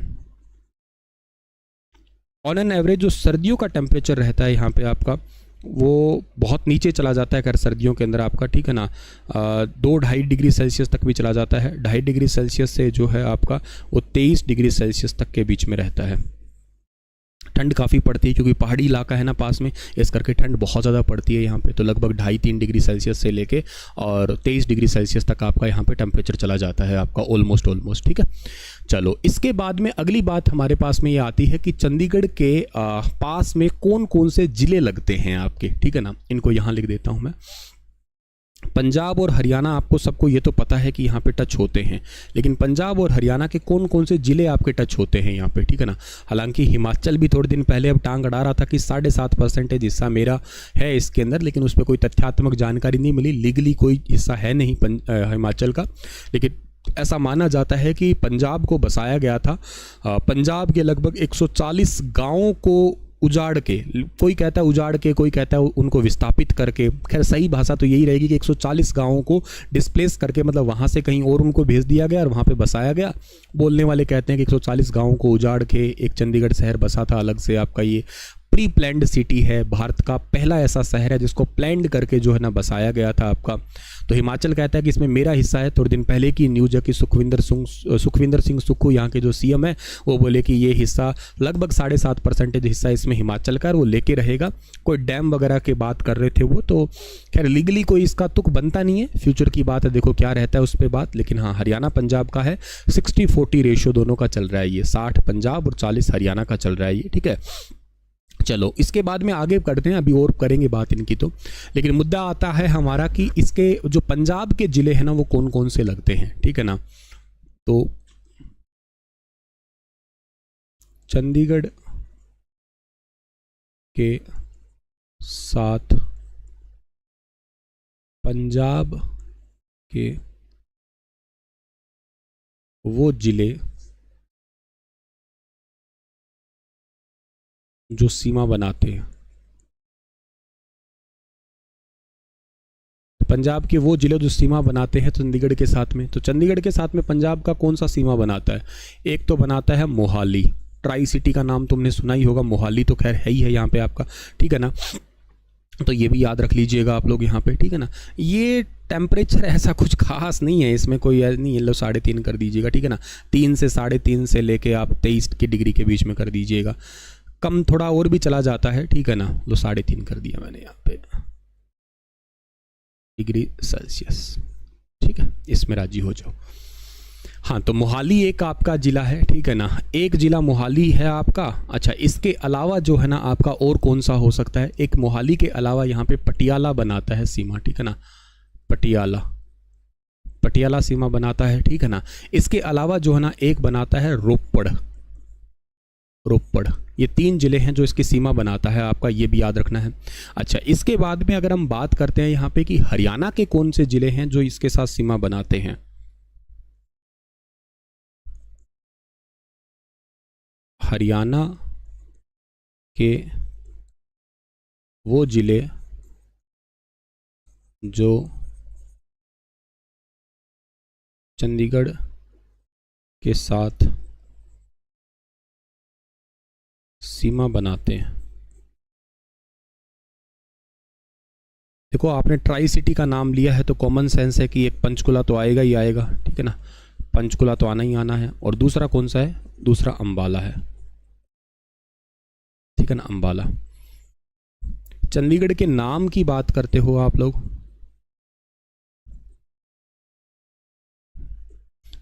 ऑन एन एवरेज जो सर्दियों का टेम्परेचर रहता है यहाँ पे आपका वो बहुत नीचे चला जाता है खैर सर्दियों के अंदर आपका, ठीक है ना। 2-2.5 डिग्री सेल्सियस तक भी चला जाता है। 2.5 डिग्री सेल्सियस से जो है आपका वो 23 डिग्री सेल्सियस तक के बीच में रहता है। ठंड काफ़ी पड़ती है क्योंकि पहाड़ी इलाका है ना पास में, इस करके ठंड बहुत ज़्यादा पड़ती है यहाँ पे। तो लगभग 2.5-3 डिग्री सेल्सियस से लेके और 23 डिग्री सेल्सियस तक आपका यहाँ पे टेम्परेचर चला जाता है आपका ऑलमोस्ट, ठीक है। चलो इसके बाद में अगली बात हमारे पास में ये आती है कि चंडीगढ़ के पास में कौन कौन से ज़िले लगते हैं आपके, ठीक है ना। इनको यहाँ लिख देता हूँ मैं। पंजाब और हरियाणा आपको सबको ये तो पता है कि यहाँ पे टच होते हैं, लेकिन पंजाब और हरियाणा के कौन कौन से ज़िले आपके टच होते हैं यहाँ पे, ठीक है ना। हालांकि हिमाचल भी थोड़े दिन पहले अब टांग अड़ा रहा था कि 7.5% हिस्सा मेरा है इसके अंदर, लेकिन उस पर कोई तथ्यात्मक जानकारी नहीं मिली। लीगली कोई हिस्सा है नहीं हिमाचल का, लेकिन ऐसा माना जाता है कि पंजाब को बसाया गया था। पंजाब के लगभग 140 गाँवों को उजाड़ के, कोई कहता है उजाड़ के, कोई कहता है उनको विस्थापित करके, खैर सही भाषा तो यही रहेगी कि 140 गाँवों को डिस्प्लेस करके, मतलब वहाँ से कहीं और उनको भेज दिया गया और वहाँ पे बसाया गया। बोलने वाले कहते हैं कि 140 गाँवों को उजाड़ के एक चंडीगढ़ शहर बसा था अलग से आपका। ये प्री प्लैंड सिटी है, भारत का पहला ऐसा शहर है जिसको प्लैंड करके जो है ना बसाया गया था आपका। तो हिमाचल कहता है कि इसमें मेरा हिस्सा है। थोड़े दिन पहले की न्यूज़ है कि सुखविंदर सिंह सुक्खू यहाँ के जो सीएम है वो बोले कि ये हिस्सा लगभग 7.5% हिस्सा इसमें हिमाचल का, वो लेके रहेगा। कोई डैम वगैरह की बात कर रहे थे वो, तो खैर लीगली कोई इसका तुक बनता नहीं है, फ्यूचर की बात है, देखो क्या रहता है उस पर बात। लेकिन हाँ, हरियाणा पंजाब का है, 60-40 रेशियो दोनों का चल रहा है ये, 60 पंजाब और 40 हरियाणा का चल रहा है ये, ठीक है। चलो इसके बाद में आगे करते हैं, अभी और करेंगे बात इनकी तो। लेकिन मुद्दा आता है हमारा कि इसके जो पंजाब के ज़िले हैं ना वो कौन कौन से लगते हैं, ठीक है ना। तो चंडीगढ़ के साथ पंजाब के वो ज़िले जो सीमा बनाते हैं, पंजाब के वो ज़िले जो सीमा बनाते हैं चंडीगढ़ के साथ में। तो चंडीगढ़ के साथ में पंजाब का कौन सा सीमा बनाता है? एक तो बनाता है मोहाली, ट्राई सिटी का नाम तुमने सुना ही होगा, मोहाली तो खैर है ही है यहाँ पे आपका, ठीक है ना। तो ये भी याद रख लीजिएगा आप लोग यहाँ पे, ठीक है ना। ये टेम्परेचर ऐसा कुछ खास नहीं है इसमें, कोई नहीं है, लो 3.5 कर दीजिएगा, ठीक है ना। 3 से 3.5 से लेके आप 23 की डिग्री के बीच में कर दीजिएगा। कम थोड़ा और भी चला जाता है, ठीक है ना। लो 3.5 कर दिया मैंने यहाँ पे डिग्री सेल्सियस, ठीक है, इसमें राजी हो जाओ। हाँ, तो मोहाली एक आपका ज़िला है, ठीक है ना, एक ज़िला मोहाली है आपका। अच्छा, इसके अलावा जो है ना आपका और कौन सा हो सकता है? एक मोहाली के अलावा यहाँ पे पटियाला बनाता है सीमा, ठीक है ना, पटियाला सीमा बनाता है, ठीक है ना। इसके अलावा जो है ना एक बनाता है रोपड़। ये 3 ज़िले हैं जो इसकी सीमा बनाता है आपका, ये भी याद रखना है। अच्छा, इसके बाद में अगर हम बात करते हैं यहाँ पे कि हरियाणा के कौन से ज़िले हैं जो इसके साथ सीमा बनाते हैं। हरियाणा के वो ज़िले जो चंडीगढ़ के साथ सीमा बनाते हैं। देखो, आपने ट्राई सिटी का नाम लिया है तो कॉमन सेंस है कि एक पंचकुला तो आएगा ही आएगा, ठीक है ना, पंचकुला तो आना ही आना है। और दूसरा कौन सा है? दूसरा अंबाला है, ठीक है ना, अंबाला। चंडीगढ़ के नाम की बात करते हो आप लोग,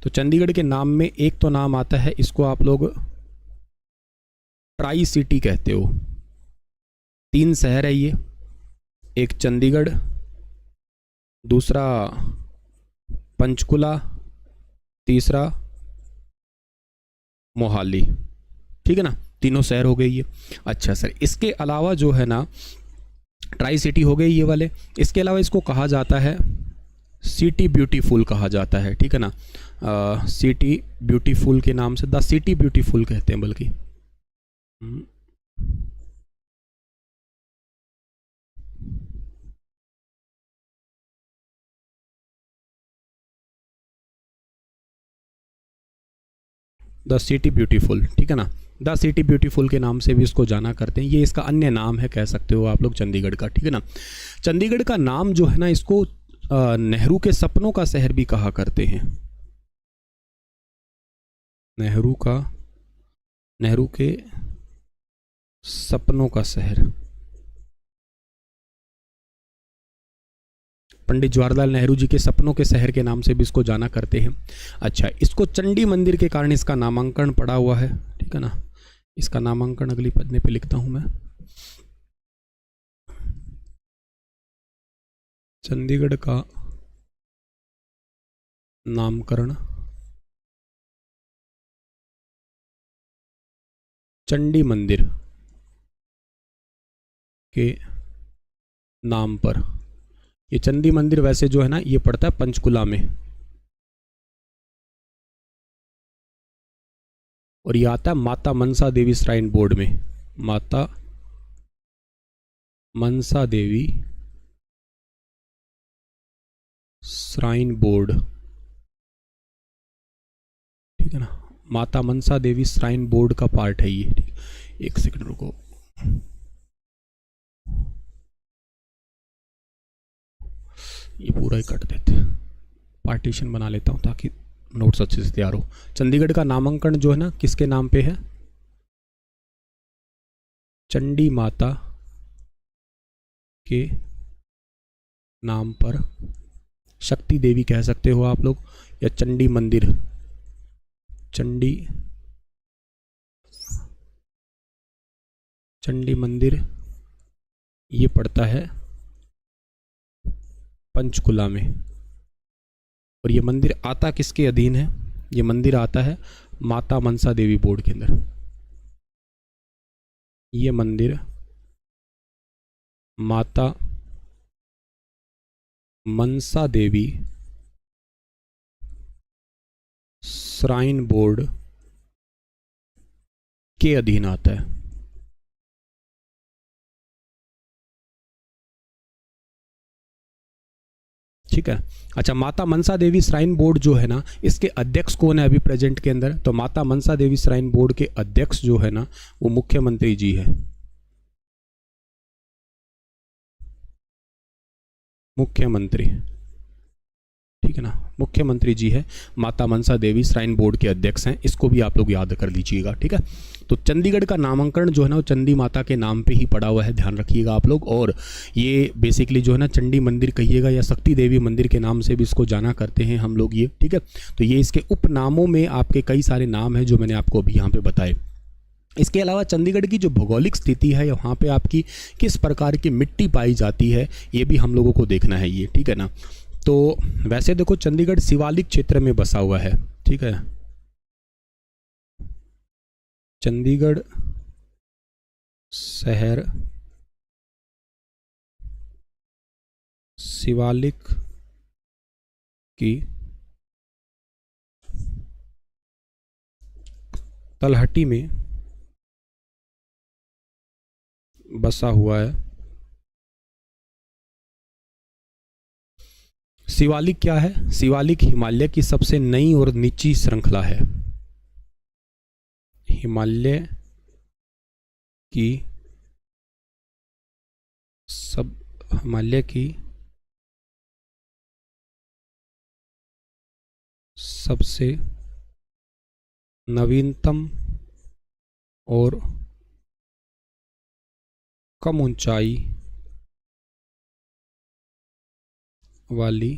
तो चंडीगढ़ के नाम में एक तो नाम आता है, इसको आप लोग ट्राई सिटी कहते हो। 3 शहर है ये, एक चंडीगढ़, दूसरा पंचकुला, तीसरा मोहाली। ठीक है ना, तीनों शहर हो गए ये। अच्छा सर, इसके अलावा जो है ना, ट्राई सिटी हो गए ये वाले, इसके अलावा इसको कहा जाता है सिटी ब्यूटीफुल कहा जाता है। ठीक है ना, सिटी ब्यूटीफुल के नाम से द सिटी ब्यूटीफुल कहते हैं बल्कि। द सिटी ब्यूटीफुल, ठीक है ना, द सिटी ब्यूटीफुल के नाम से भी इसको जाना करते हैं। ये इसका अन्य नाम है, कह सकते हो आप लोग चंडीगढ़ का। ठीक है ना, चंडीगढ़ का नाम जो है ना, इसको नेहरू के सपनों का शहर भी कहा करते हैं। नेहरू के सपनों का शहर, पंडित जवाहरलाल नेहरू जी के सपनों के शहर के नाम से भी इसको जाना करते हैं। अच्छा, इसको चंडी मंदिर के कारण इसका नामांकन पड़ा हुआ है। ठीक है ना, इसका नामांकन अगली पन्ने पे लिखता हूं मैं। चंडीगढ़ का नामकरण चंडी मंदिर के नाम पर। ये चंडी मंदिर वैसे जो है ना, ये पड़ता है पंचकुला में, और ये आता है माता मनसा देवी श्राइन बोर्ड में। माता मनसा देवी श्राइन बोर्ड, ठीक है ना, माता मनसा देवी श्राइन बोर्ड का पार्ट है ये। एक सेकंड रुको, ये पूरा ही कट देते हैं, पार्टीशन बना लेता हूं ताकि नोट्स अच्छे से तैयार हो। चंडीगढ़ का नामांकन जो है ना, किसके नाम पे है? चंडी माता के नाम पर, शक्ति देवी कह सकते हो आप लोग, या चंडी मंदिर, चंडी मंदिर ये पड़ता है पंचकुला में। और ये मंदिर आता किसके अधीन है? ये मंदिर आता है माता मनसा देवी बोर्ड के अंदर। ये मंदिर माता मनसा देवी श्राइन बोर्ड के अधीन आता है। ठीक है। अच्छा, माता मनसा देवी श्राइन बोर्ड जो है ना, इसके अध्यक्ष कौन है अभी प्रेजेंट के अंदर? तो माता मनसा देवी श्राइन बोर्ड के अध्यक्ष जो है ना, वो मुख्यमंत्री जी है। मुख्यमंत्री, ठीक है ना, मुख्यमंत्री जी है, माता मनसा देवी श्राइन बोर्ड के अध्यक्ष हैं। इसको भी आप लोग याद कर लीजिएगा। ठीक है, तो चंडीगढ़ का नामांकन जो है ना, वो चंडी माता के नाम पे ही पड़ा हुआ है, ध्यान रखिएगा आप लोग। और ये बेसिकली जो है ना, चंडी मंदिर कहिएगा या शक्ति देवी मंदिर के नाम से भी इसको जाना करते हैं हम लोग ये। ठीक है, तो ये इसके उपनामों में आपके कई सारे नाम हैं जो मैंने आपको अभी यहाँ पे बताए। इसके अलावा चंडीगढ़ की जो भौगोलिक स्थिति है, वहाँ पे आपकी किस प्रकार की मिट्टी पाई जाती है, ये भी हम लोगों को देखना है ये। ठीक है ना, तो वैसे देखो चंडीगढ़ शिवालिक क्षेत्र में बसा हुआ है। ठीक है, चंडीगढ़ शहर शिवालिक की तलहटी में बसा हुआ है। शिवालिक क्या है? शिवालिक हिमालय की सबसे नई और निची श्रृंखला है। हिमालय की सबसे नवीनतम और कम ऊंचाई वाली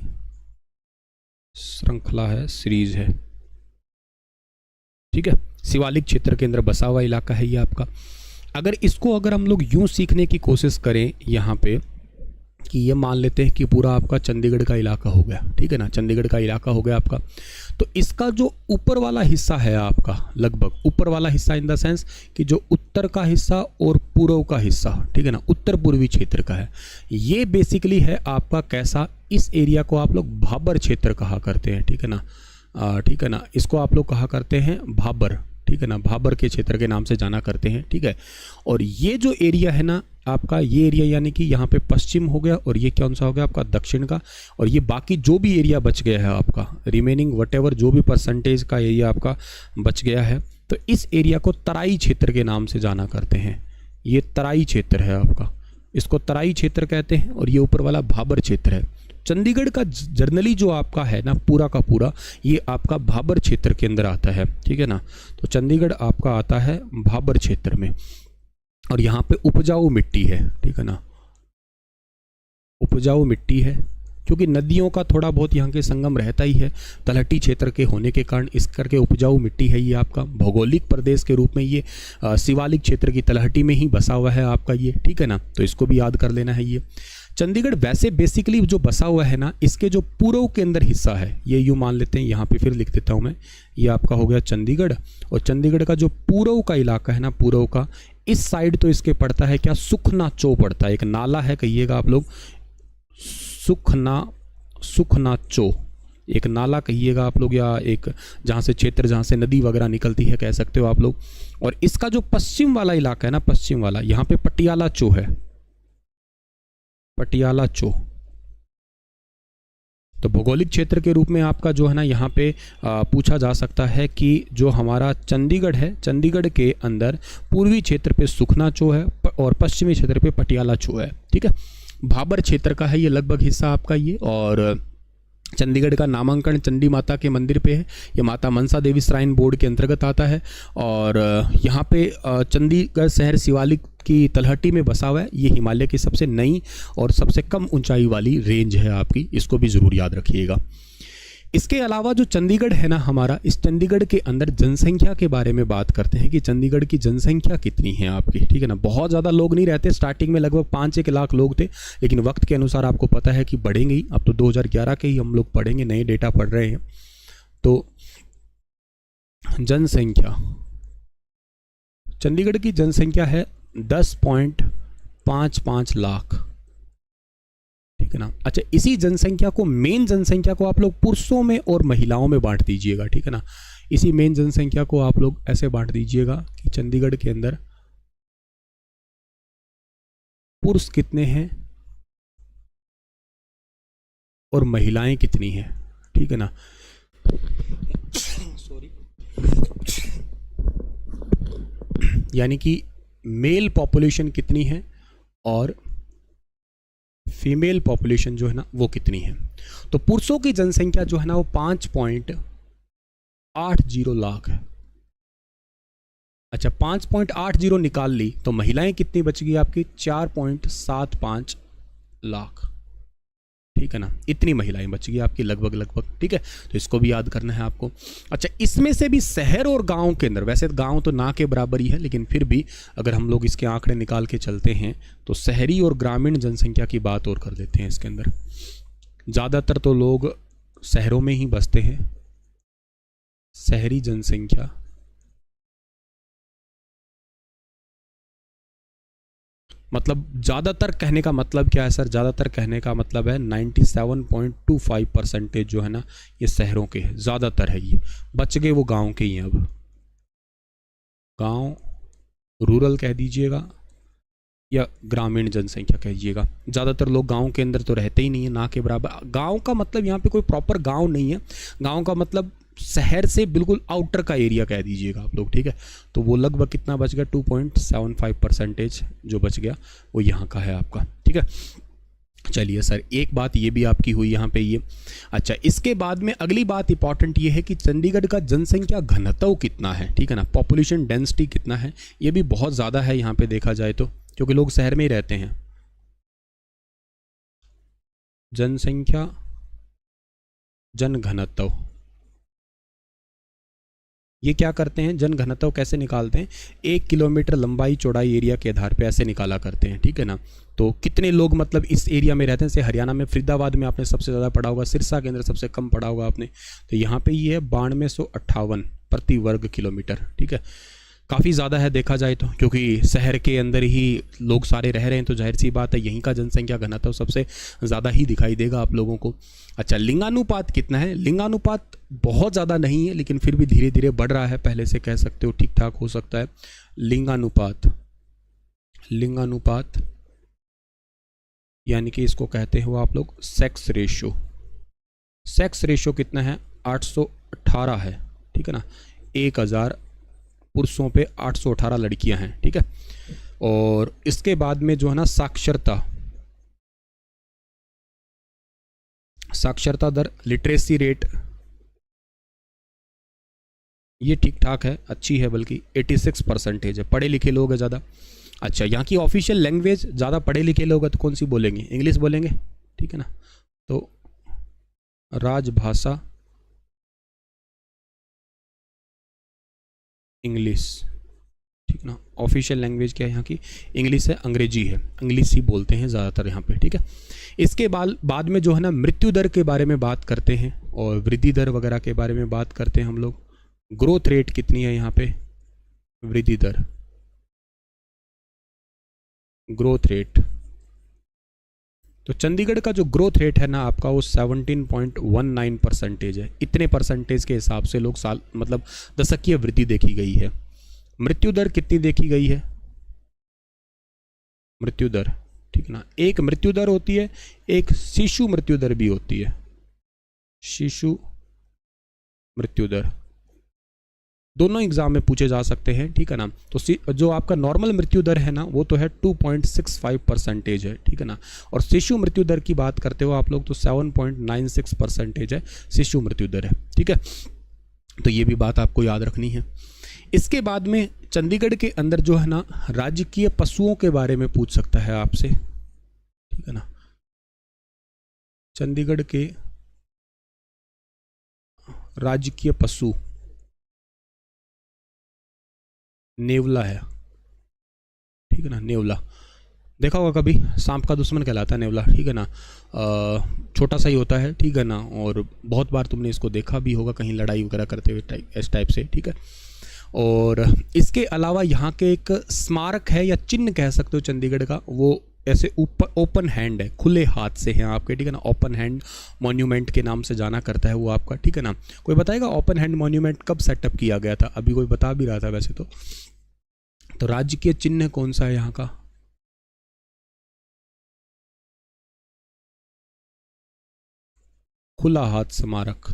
श्रृंखला है, सीरीज है। ठीक है, शिवालिक क्षेत्र के अंदर बसा हुआ इलाका है ये आपका। अगर हम लोग यूं सीखने की कोशिश करें यहाँ पे कि ये मान लेते हैं कि पूरा आपका चंडीगढ़ का इलाका हो गया, ठीक है ना, चंडीगढ़ का इलाका हो गया आपका। तो इसका जो ऊपर वाला हिस्सा है आपका, लगभग ऊपर वाला हिस्सा इन द सेंस कि जो उत्तर का हिस्सा और पूर्व का हिस्सा, ठीक है ना, उत्तर पूर्वी क्षेत्र का है, ये बेसिकली है आपका कैसा, इस एरिया को आप लोग भाबर क्षेत्र कहा करते हैं, ठीक है ना, ठीक है ना, इसको आप लोग कहा करते हैं भाबर, ठीक है ना, भाबर के क्षेत्र के नाम से जाना करते हैं, ठीक है। और ये जो एरिया है ना आपका, ये एरिया यानी कि यहाँ पे पश्चिम हो गया, और ये कौन सा हो गया आपका, दक्षिण का। और ये बाकी जो भी एरिया बच गया है आपका, रिमेनिंग वटेवर जो भी परसेंटेज का एरिया आपका बच गया है, तो इस एरिया को तराई क्षेत्र के नाम से जाना करते हैं। ये तराई क्षेत्र है आपका, इसको तराई क्षेत्र कहते हैं, और ये ऊपर वाला भाबर क्षेत्र है। चंडीगढ़ का जर्नली जो आपका है ना पूरा का पूरा, ये आपका भाबर क्षेत्र के अंदर आता है, ठीक है ना। तो चंडीगढ़ आपका आता है भाबर क्षेत्र में, और यहाँ पे उपजाऊ मिट्टी है, ठीक है ना, उपजाऊ मिट्टी है, क्योंकि नदियों का थोड़ा बहुत यहाँ के संगम रहता ही है, तलहटी क्षेत्र के होने के कारण इस करके उपजाऊ मिट्टी है ये आपका। भौगोलिक प्रदेश के रूप में ये शिवालिक क्षेत्र की तलहटी में ही बसा हुआ है आपका ये, ठीक है ना, तो इसको भी याद कर लेना है। ये चंडीगढ़ वैसे बेसिकली जो बसा हुआ है ना, इसके जो पूर्व के अंदर हिस्सा है, ये यूँ मान लेते हैं, यहाँ पे फिर लिख देता हूँ मैं, ये आपका हो गया चंडीगढ़। और चंडीगढ़ का जो पूर्व का इलाका है ना, पूर्व का इस साइड तो इसके पड़ता है क्या, सुखना चो पड़ता है, एक नाला है कहिएगा आप लोग, सुखना चो, एक नाला कहिएगा आप लोग, या एक जहाँ से क्षेत्र, जहाँ से नदी वगैरह निकलती है कह सकते हो आप लोग। और इसका जो पश्चिम वाला इलाका है ना, पश्चिम वाला, यहाँ पे पटियाला चो है, पटियाला चो। तो भौगोलिक क्षेत्र के रूप में आपका जो है ना यहाँ पे पूछा जा सकता है कि जो हमारा चंडीगढ़ है, चंडीगढ़ के अंदर पूर्वी क्षेत्र पे सुखना चो है और पश्चिमी क्षेत्र पे पटियाला चो है, ठीक है। भाबर क्षेत्र का है ये लगभग हिस्सा आपका ये। और चंडीगढ़ का नामांकन चंडी माता के मंदिर पे है, ये माता मनसा देवी श्राइन बोर्ड के अंतर्गत आता है। और यहाँ पे चंडीगढ़ शहर शिवालिक की तलहटी में बसा हुआ है। ये हिमालय की सबसे नई और सबसे कम ऊंचाई वाली रेंज है आपकी, इसको भी ज़रूर याद रखिएगा। इसके अलावा जो चंडीगढ़ है ना हमारा, इस चंडीगढ़ के अंदर जनसंख्या के बारे में बात करते हैं कि चंडीगढ़ की जनसंख्या कितनी है आपकी, ठीक है ना। बहुत ज़्यादा लोग नहीं रहते, स्टार्टिंग में लगभग 5-1 लाख लोग थे, लेकिन वक्त के अनुसार आपको पता है कि बढ़ेंगे ही। अब तो 2011 के ही हम लोग पढ़ेंगे, नए डेटा पढ़ रहे हैं। तो जनसंख्या, चंडीगढ़ की जनसंख्या है 10.55 लाख, ठीक है ना। अच्छा, इसी जनसंख्या को, मेन जनसंख्या को आप लोग पुरुषों में और महिलाओं में बांट दीजिएगा, ठीक है ना। इसी मेन जनसंख्या को आप लोग ऐसे बांट दीजिएगा कि चंडीगढ़ के अंदर पुरुष कितने हैं और महिलाएं कितनी हैं, ठीक है ना। सॉरी, यानी कि मेल पॉपुलेशन कितनी है और फीमेल पॉपुलेशन जो है ना वो कितनी है। तो पुरुषों की जनसंख्या जो है ना वो 5.80 लाख है। अच्छा, 5.80 निकाल ली तो महिलाएं कितनी बच गई आपकी, 4.75 लाख, ठीक है ना। इतनी महिलाएं बच गई आपकी लगभग, ठीक है। तो इसको भी याद करना है आपको। अच्छा, इसमें से भी शहर और गांव के अंदर, वैसे गांव तो ना के बराबर ही है, लेकिन फिर भी अगर हम लोग इसके आंकड़े निकाल के चलते हैं तो शहरी और ग्रामीण जनसंख्या की बात और कर देते हैं इसके अंदर। ज़्यादातर तो लोग शहरों में ही बसते हैं, शहरी जनसंख्या मतलब ज़्यादातर कहने का मतलब क्या है सर, ज़्यादातर कहने का मतलब है 97.25% जो है ना ये शहरों के हैं, ज़्यादातर है ये। बच गए वो गांव के ही हैं। अब गांव, रूरल कह दीजिएगा या ग्रामीण जनसंख्या कहिएगा। ज़्यादातर लोग गांव के अंदर तो रहते ही नहीं है, ना के बराबर। गांव का मतलब यहाँ पे कोई प्रॉपर गांव नहीं है, गांव का मतलब शहर से बिल्कुल आउटर का एरिया कह दीजिएगा आप लोग, ठीक है। तो वो लगभग कितना बच गया, 2.75% जो बच गया वो यहाँ का है आपका, ठीक है। चलिए सर, एक बात ये भी आपकी हुई यहाँ पे ये। अच्छा, इसके बाद में अगली बात इंपॉर्टेंट ये है कि चंडीगढ़ का जनसंख्या घनत्व कितना है, ठीक है ना, पॉपुलेशन डेंसिटी कितना है। ये भी बहुत ज़्यादा है यहाँ पे देखा जाए तो, क्योंकि लोग शहर में ही रहते हैं। जनसंख्या जन घनत्व, ये क्या करते हैं, जन घनत्व कैसे निकालते हैं, 1 किलोमीटर लंबाई चौड़ाई एरिया के आधार पे ऐसे निकाला करते हैं, ठीक है ना। तो कितने लोग मतलब इस एरिया में रहते हैं, जैसे हरियाणा में फरीदाबाद में आपने सबसे ज़्यादा पढ़ा होगा, सिरसा के अंदर सबसे कम पढ़ा होगा आपने। तो यहाँ पे ये है 9258 प्रति वर्ग किलोमीटर, ठीक है। काफ़ी ज़्यादा है देखा जाए तो, क्योंकि शहर के अंदर ही लोग सारे रह रहे हैं, तो जाहिर सी बात है यहीं का जनसंख्या घनत्व सबसे ज़्यादा ही दिखाई देगा आप लोगों को। अच्छा, लिंगानुपात कितना है, लिंगानुपात बहुत ज़्यादा नहीं है, लेकिन फिर भी धीरे धीरे बढ़ रहा है, पहले से कह सकते हो ठीक ठाक हो सकता है। लिंगानुपात, लिंगानुपात यानी कि इसको कहते हो आप लोग सेक्स रेशो। सेक्स रेशो कितना है, 818 है, ठीक है ना। 1000 पुरुषों पे 818 लड़कियां हैं, ठीक है। और इसके बाद में जो है ना साक्षरता, साक्षरता दर, लिटरेसी रेट, ये ठीक ठाक है, अच्छी है, बल्कि 86% है, पढ़े लिखे लोग हैं ज़्यादा। अच्छा, यहाँ की ऑफिशियल लैंग्वेज ज़्यादा पढ़े लिखे लोग हैं तो कौन सी बोलेंगे, इंग्लिश बोलेंगे, ठीक है ना। तो राजभाषा इंग्लिश, ठीक ना। ऑफिशियल लैंग्वेज क्या है यहाँ की, इंग्लिश है, अंग्रेजी है, इंग्लिश ही बोलते हैं ज़्यादातर यहाँ पे, ठीक है। इसके बाद में जो है ना मृत्यु दर के बारे में बात करते हैं और वृद्धि दर वगैरह के बारे में बात करते हैं हम लोग। ग्रोथ रेट कितनी है यहाँ पे, वृद्धि दर, ग्रोथ रेट। तो चंडीगढ़ का जो ग्रोथ रेट है ना आपका, वो 17.19% है। इतने परसेंटेज के हिसाब से लोग साल मतलब दशकीय वृद्धि देखी गई है। मृत्यु दर कितनी देखी गई है, मृत्यु दर, ठीक ना। एक मृत्यु दर होती है, एक शिशु मृत्यु दर भी होती है, शिशु मृत्यु दर, दोनों एग्जाम में पूछे जा सकते हैं, ठीक है ना। तो जो आपका नॉर्मल मृत्यु दर है ना, वो तो है 2.65% है, ठीक है ना। और शिशु मृत्यु दर की बात करते हो आप लोग तो 7.96% है शिशु मृत्यु दर है, ठीक है। तो ये भी बात आपको याद रखनी है। इसके बाद में चंडीगढ़ के अंदर जो है ना राजकीय पशुओं के बारे में पूछ सकता है आपसे, ठीक है ना। चंडीगढ़ के राजकीय पशु नेवला है, ठीक है ना। नेवला देखा होगा कभी, सांप का दुश्मन कहलाता है नेवला, ठीक है ना। छोटा सा ही होता है, ठीक है ना। और बहुत बार तुमने इसको देखा भी होगा कहीं लड़ाई वगैरह करते हुए इस टाइप से, ठीक है। और इसके अलावा यहाँ के एक स्मारक है या चिन्ह कह सकते हो चंडीगढ़ का, वो ऐसे ऊपर ओपन हैंड है, खुले हाथ से है आपके, ठीक है ना। ओपन हैंड मॉन्यूमेंट के नाम से जाना करता है वो आपका, ठीक है ना। कोई बताएगा ओपन हैंड मॉन्यूमेंट कब सेटअप किया गया था, अभी कोई बता भी रहा था वैसे तो राज्य चिन्ह कौन सा है यहाँ का, खुला हाथ स्मारक।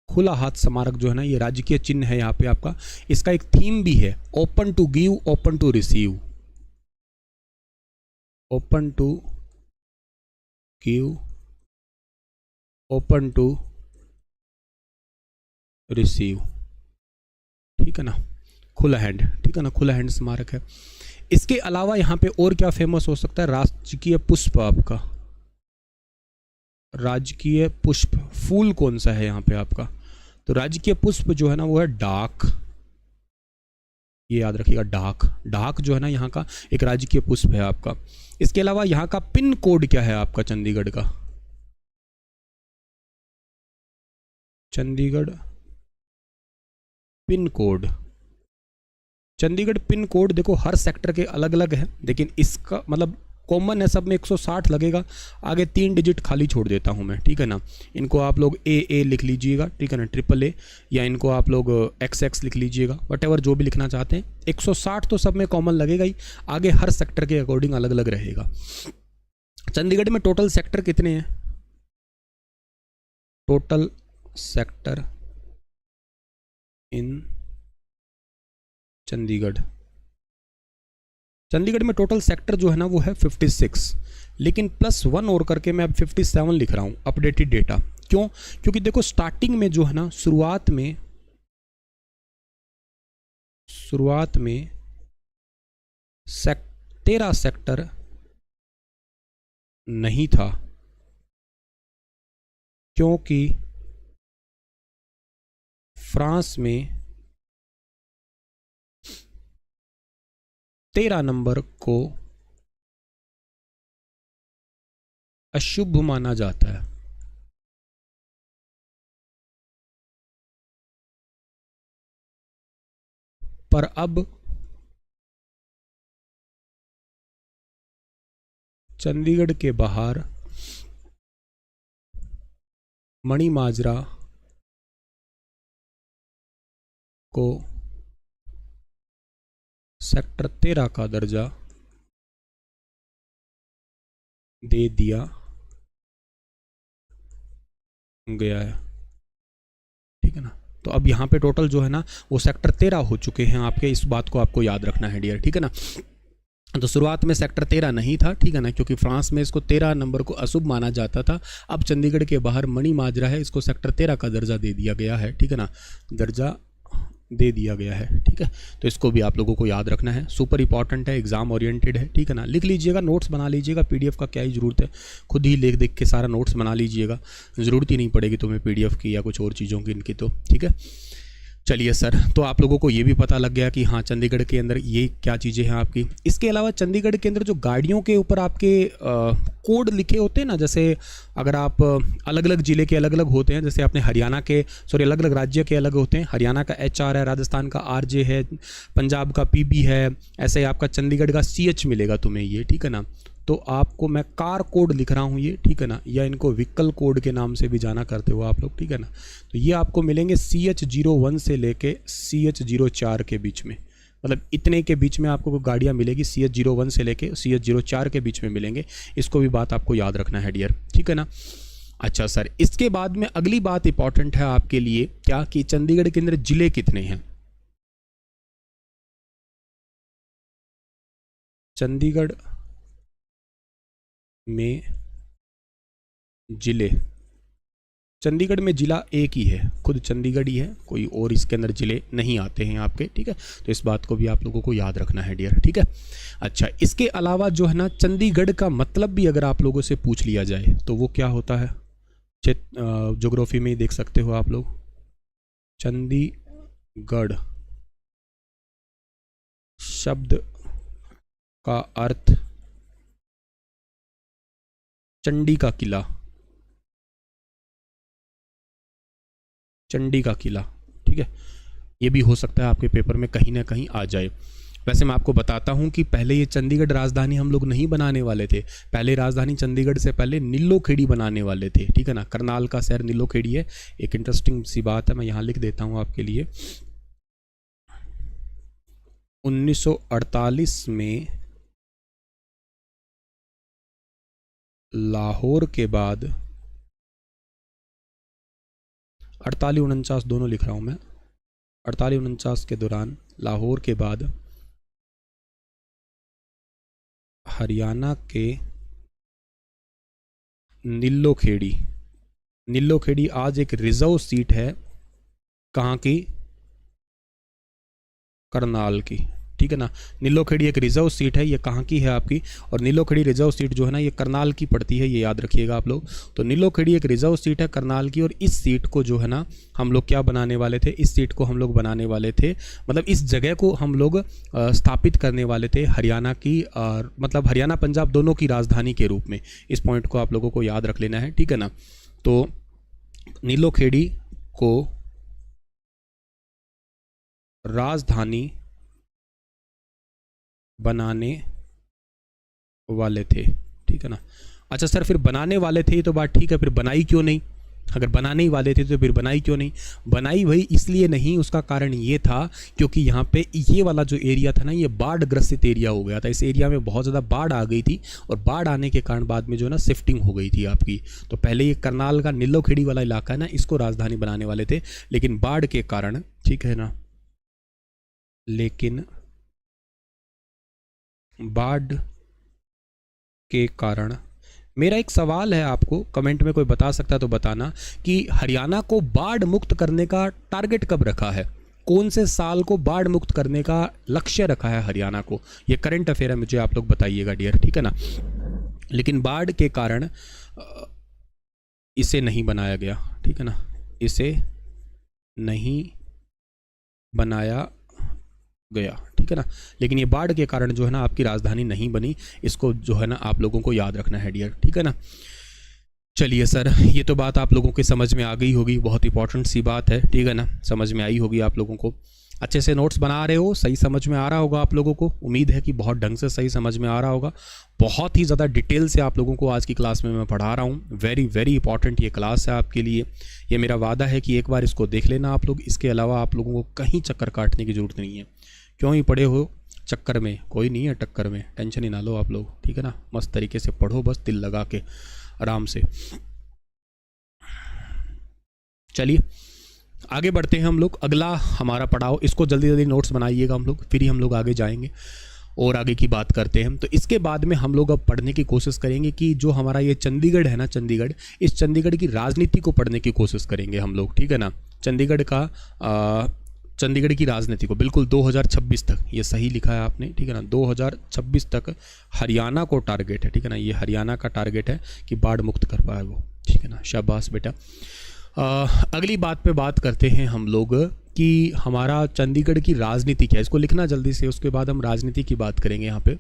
खुला हाथ स्मारक जो है ना, ये राजकीय चिन्ह है यहाँ पे आपका। इसका एक थीम भी है, open to give open to receive, open to give open to receive, ठीक है ना। खुला हैंड, ठीक है ना, खुला हैंड स्मारक है। इसके अलावा यहाँ पे और क्या फेमस हो सकता है, राजकीय पुष्प आपका, राजकीय पुष्प, फूल कौन सा है यहाँ पे आपका, तो राजकीय पुष्प जो है ना वो है डाक, ये याद रखिएगा, डाक, डाक जो है ना यहाँ का एक राजकीय पुष्प है आपका। इसके अलावा यहाँ का पिन कोड क्या है आपका चंडीगढ़ का, Chandigarh pin code, Chandigarh pin code देखो हर सेक्टर के अलग अलग है, लेकिन इसका मतलब कॉमन है, सब में 160 लगेगा। आगे 3 डिजिट खाली छोड़ देता हूं मैं, ठीक है ना। इनको आप लोग ए लिख लीजिएगा, ठीक है ना, AAA, या इनको आप लोग XX लिख लीजिएगा, वट जो भी लिखना चाहते हैं। 160 तो सब में कॉमन लगेगा ही, आगे हर सेक्टर के अकॉर्डिंग अलग अलग रहेगा। चंडीगढ़ में टोटल सेक्टर कितने हैं, total sector in Chandigarh, Chandigarh में टोटल सेक्टर जो है ना वो है 56, लेकिन +1 और करके मैं अब 57 लिख रहा हूं अपडेटेड डेटा। क्यों, क्योंकि देखो स्टार्टिंग में जो है ना शुरुआत में 13 सेक्टर नहीं था, क्योंकि फ्रांस में 13 नंबर को अशुभ माना जाता है। पर अब चंडीगढ़ के बाहर मणिमाजरा को सेक्टर 13 का दर्जा दे दिया गया है। ठीक है ना। तो अब यहाँ पे टोटल जो है ना वो सेक्टर 13 हो चुके हैं आपके। इस बात को आपको याद रखना है डियर। ठीक है ना। तो शुरुआत में सेक्टर 13 नहीं था। ठीक है ना, क्योंकि फ्रांस में इसको 13 नंबर को अशुभ माना जाता था। अब चंडीगढ़ के बाहर मणिमाजरा है, इसको सेक्टर 13 का दर्जा दे दिया गया है। ठीक है ना, दर्जा दे दिया गया है। ठीक है, तो इसको भी आप लोगों को याद रखना है, सुपर इंपॉर्टेंट है, एग्जाम ओरिएंटेड है। ठीक है ना, लिख लीजिएगा, नोट्स बना लीजिएगा। पीडीएफ का क्या ही ज़रूरत है, खुद ही देख देख के सारा नोट्स बना लीजिएगा, ज़रूरत ही नहीं पड़ेगी तुम्हें पीडीएफ की या कुछ और चीज़ों की इनकी। तो ठीक है, चलिए सर, तो आप लोगों को ये भी पता लग गया कि हाँ चंडीगढ़ के अंदर ये क्या चीज़ें हैं आपकी। इसके अलावा चंडीगढ़ के अंदर जो गाड़ियों के ऊपर आपके कोड लिखे होते हैं ना, जैसे अगर आप अलग अलग ज़िले के अलग अलग होते हैं, जैसे अपने हरियाणा के अलग अलग राज्य के अलग होते हैं। हरियाणा का HR है, राजस्थान का RJ है, पंजाब का PB है, ऐसे ही आपका चंडीगढ़ का CH मिलेगा तुम्हें ये। ठीक है ना, तो आपको मैं कार कोड लिख रहा हूँ ये। ठीक है ना, या इनको व्हीकल कोड के नाम से भी जाना करते हो आप लोग। ठीक है ना, तो ये आपको मिलेंगे CH01 से लेके CH04 के बीच में, मतलब इतने के बीच में आपको गाड़ियाँ मिलेगी। CH01 से लेके CH04 के बीच में मिलेंगे। इसको भी बात आपको याद रखना है डियर। ठीक है ना। अच्छा सर, इसके बाद में अगली बात इंपॉर्टेंट है आपके लिए, क्या कि चंडीगढ़ के अंदर जिले कितने हैं। चंडीगढ़ में जिले, चंडीगढ़ में जिला एक ही है, खुद चंडीगढ़ ही है, कोई और इसके अंदर जिले नहीं आते हैं आपके। ठीक है, तो इस बात को भी आप लोगों को याद रखना है डियर। ठीक है। अच्छा, इसके अलावा जो है ना चंडीगढ़ का मतलब भी अगर आप लोगों से पूछ लिया जाए तो वो क्या होता है, ज्योग्राफी में ही देख सकते हो आप लोग। चंडीगढ़ शब्द का अर्थ चंडी का किला, चंडी का किला। ठीक है, ये भी हो सकता है आपके पेपर में कहीं ना कहीं आ जाए। वैसे मैं आपको बताता हूं कि पहले ये चंडीगढ़ राजधानी हम लोग नहीं बनाने वाले थे। पहले राजधानी चंडीगढ़ से पहले नीलोखेड़ी बनाने वाले थे। ठीक है ना, करनाल का शहर नीलोखेड़ी है। एक इंटरेस्टिंग सी बात है, मैं यहाँ लिख देता हूँ आपके लिए। 1948 में लाहौर के बाद 48-49 दोनों लिख रहा हूं मैं। 48-49 के दौरान लाहौर के बाद हरियाणा के नीलोखेड़ी, नीलोखेड़ी आज एक रिजर्व सीट है, कहाँ की, करनाल की। ठीक है ना, नीलोखेड़ी एक रिजर्व सीट है, ये कहाँ की है आपकी, और नीलोखेड़ी रिजर्व सीट जो है ना ये करनाल की पड़ती है, ये याद रखिएगा आप लोग। तो नीलोखेड़ी एक रिजर्व सीट है करनाल की, और इस सीट को जो है ना हम लोग क्या बनाने वाले थे, इस सीट को हम लोग बनाने वाले थे, मतलब इस जगह को हम लोग स्थापित करने वाले थे हरियाणा की, मतलब हरियाणा पंजाब दोनों की राजधानी के रूप में। इस पॉइंट को आप लोगों को याद रख लेना है। ठीक है ना, तो नीलोखेड़ी को राजधानी बनाने वाले थे। ठीक है ना। अच्छा सर, फिर बनाने वाले थे तो बात ठीक है, फिर बनाई क्यों नहीं, अगर बनाने ही वाले थे तो फिर बनाई क्यों नहीं। बनाई वही इसलिए नहीं, उसका कारण ये था क्योंकि यहाँ पे ये वाला जो एरिया था ना ये बाढ़ ग्रसित एरिया हो गया था। इस एरिया में बहुत ज़्यादा बाढ़ आ गई थी, और बाढ़ आने के कारण बाद में जो है ना शिफ्टिंग हो गई थी आपकी। तो पहले ये करनाल का नीलोखेड़ी वाला इलाका है ना, इसको राजधानी बनाने वाले थे, लेकिन बाढ़ के कारण, ठीक है ना, लेकिन बाढ़ के कारण, मेरा एक सवाल है आपको, कमेंट में कोई बता सकता तो बताना कि हरियाणा को बाढ़ मुक्त करने का टारगेट कब रखा है, कौन से साल को बाढ़ मुक्त करने का लक्ष्य रखा है हरियाणा को। ये करंट अफेयर है, मुझे आप लोग बताइएगा डियर। ठीक है ना, लेकिन बाढ़ के कारण इसे नहीं बनाया गया, ठीक है ना, इसे नहीं बनाया गया, ठीक है ना। लेकिन ये बाढ़ के कारण जो है ना आपकी राजधानी नहीं बनी, इसको जो है ना आप लोगों को याद रखना है डियर, ठीक है ना। चलिए सर, ये तो बात आप लोगों के समझ में आ गई होगी, बहुत इंपॉर्टेंट सी बात है, ठीक है ना, समझ में आई होगी आप लोगों को। अच्छे से नोट्स बना रहे हो, सही समझ में आ रहा होगा आप लोगों को, उम्मीद है कि बहुत ढंग से सही समझ में आ रहा होगा। बहुत ही ज़्यादा डिटेल से आप लोगों को आज की क्लास में मैं पढ़ा रहा हूँ। वेरी वेरी इंपॉर्टेंट ये क्लास है आपके लिए। ये मेरा वादा है कि एक बार इसको देख लेना आप लोग, इसके अलावा आप लोगों को कहीं चक्कर काटने की ज़रूरत नहीं है। क्यों ही पढ़े हो चक्कर में, कोई नहीं है टक्कर में, टेंशन ही ना लो आप लोग, ठीक है ना। मस्त तरीके से पढ़ो, बस दिल लगा के आराम से। चलिए आगे बढ़ते हैं हम लोग, अगला हमारा पढ़ाओ, इसको जल्दी जल्दी नोट्स बनाइएगा हम लोग, फिर ही हम लोग आगे जाएंगे और आगे की बात करते हैं। तो इसके बाद में हम लोग अब पढ़ने की कोशिश करेंगे कि जो हमारा ये चंडीगढ़ है ना, चंडीगढ़, इस चंडीगढ़ की राजनीति को पढ़ने की कोशिश करेंगे हम लोग, ठीक है ना। चंडीगढ़ का चंडीगढ़ की राजनीति को बिल्कुल 2026 तक, ये सही लिखा है आपने, ठीक है ना, 2026 तक हरियाणा को टारगेट है, ठीक है ना, ये हरियाणा का टारगेट है कि बाढ़ मुक्त कर पाए वो, ठीक है ना, शाबाश बेटा। अगली बात पे बात करते हैं हम लोग कि हमारा चंडीगढ़ की राजनीति क्या है, इसको लिखना जल्दी से, उसके बाद हम राजनीति की बात करेंगे यहाँ पे,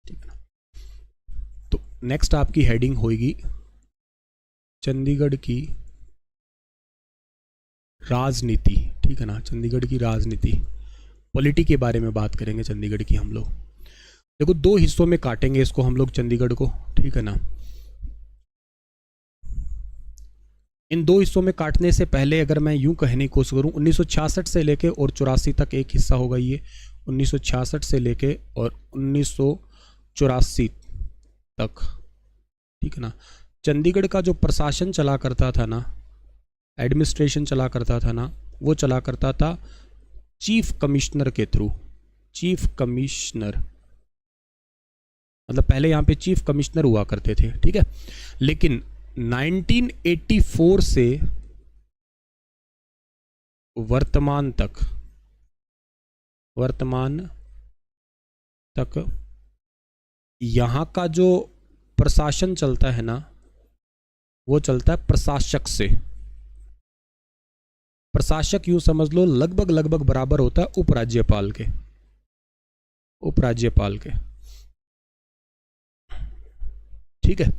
ठीक है ना। तो नेक्स्ट आपकी हेडिंग होगी चंडीगढ़ की राजनीति, ठीक है ना, चंडीगढ़ की राजनीति, पॉलिटी के बारे में बात करेंगे चंडीगढ़ की हम लोग। देखो 2 हिस्सों में काटेंगे इसको हम लोग चंडीगढ़ को, ठीक है ना। इन 2 हिस्सों में काटने से पहले अगर मैं यूं कहने की कोशिश करूं, 1966 से लेके और 84 तक एक हिस्सा होगा ये, 1966 से लेके और 1984 तक, ठीक है ना। चंडीगढ़ का जो प्रशासन चला करता था ना, एडमिनिस्ट्रेशन चला करता था ना, वो चला करता था चीफ कमिश्नर के थ्रू, चीफ कमिश्नर, मतलब पहले यहाँ पे चीफ कमिश्नर हुआ करते थे, ठीक है। लेकिन 1984 से वर्तमान तक यहाँ का जो प्रशासन चलता है ना, वो चलता है प्रशासक से। प्रशासक यूं समझ लो लगभग बराबर होता है उपराज्यपाल के, उपराज्यपाल के, ठीक है।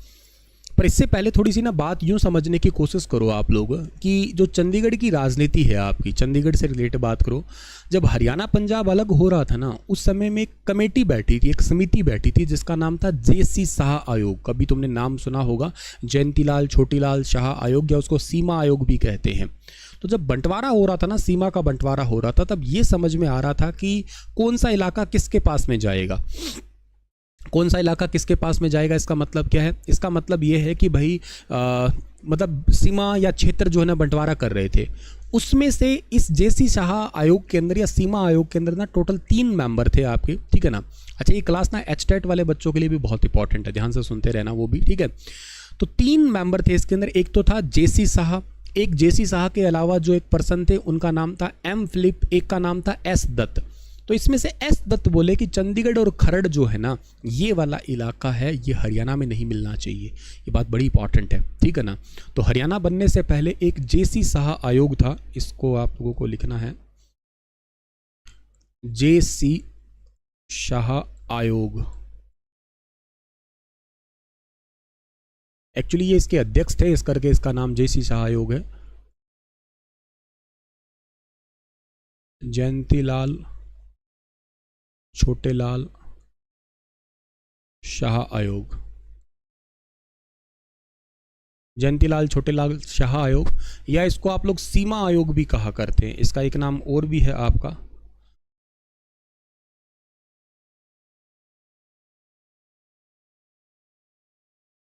पर इससे पहले थोड़ी सी ना बात यूं समझने की कोशिश करो आप लोग कि जो चंडीगढ़ की राजनीति है आपकी, चंडीगढ़ से रिलेटेड बात करो। जब हरियाणा पंजाब अलग हो रहा था ना, उस समय में एक कमेटी बैठी थी, एक समिति बैठी थी जिसका नाम था जेसी शाह आयोग। कभी तुमने नाम सुना होगा, जयंतीलाल छोटीलाल शाह आयोग, या उसको सीमा आयोग भी कहते हैं। तो जब बंटवारा हो रहा था ना, सीमा का बंटवारा हो रहा था, तब ये समझ में आ रहा था कि कौन सा इलाका किसके पास में जाएगा, कौन सा इलाका किसके पास में जाएगा। इसका मतलब क्या है, इसका मतलब ये है कि भाई मतलब सीमा या क्षेत्र जो है ना बंटवारा कर रहे थे, उसमें से इस जेसी शाह आयोग के अंदर या सीमा आयोग के अंदर ना टोटल 3 मेंबर थे आपके, ठीक है ना। अच्छा, ये क्लास ना एचटेट वाले बच्चों के लिए भी बहुत इंपॉर्टेंट है, ध्यान से सुनते रहना वो भी, ठीक है। तो 3 मेंबर थे इसके अंदर, एक तो था जेसी शाह, एक जेसी शाह के अलावा जो एक पर्सन थे उनका नाम था एम फिलिप, एक का नाम था एस दत्त। तो इसमें से एस दत्त बोले कि चंडीगढ़ और खरड़ जो है ना, ये वाला इलाका है, ये हरियाणा में नहीं मिलना चाहिए। ये बात बड़ी इंपॉर्टेंट है, ठीक है ना। तो हरियाणा बनने से पहले एक जेसी शाह आयोग था, इसको आप लोगों को लिखना है, जेसी शाह आयोग। एक्चुअली ये इसके अध्यक्ष थे, इस करके इसका नाम जेसी शाह आयोग है। जयंतीलाल छोटेलाल शाह आयोग, जयंतीलाल छोटेलाल शाह आयोग, या इसको आप लोग सीमा आयोग भी कहा करते हैं। इसका एक नाम और भी है आपका,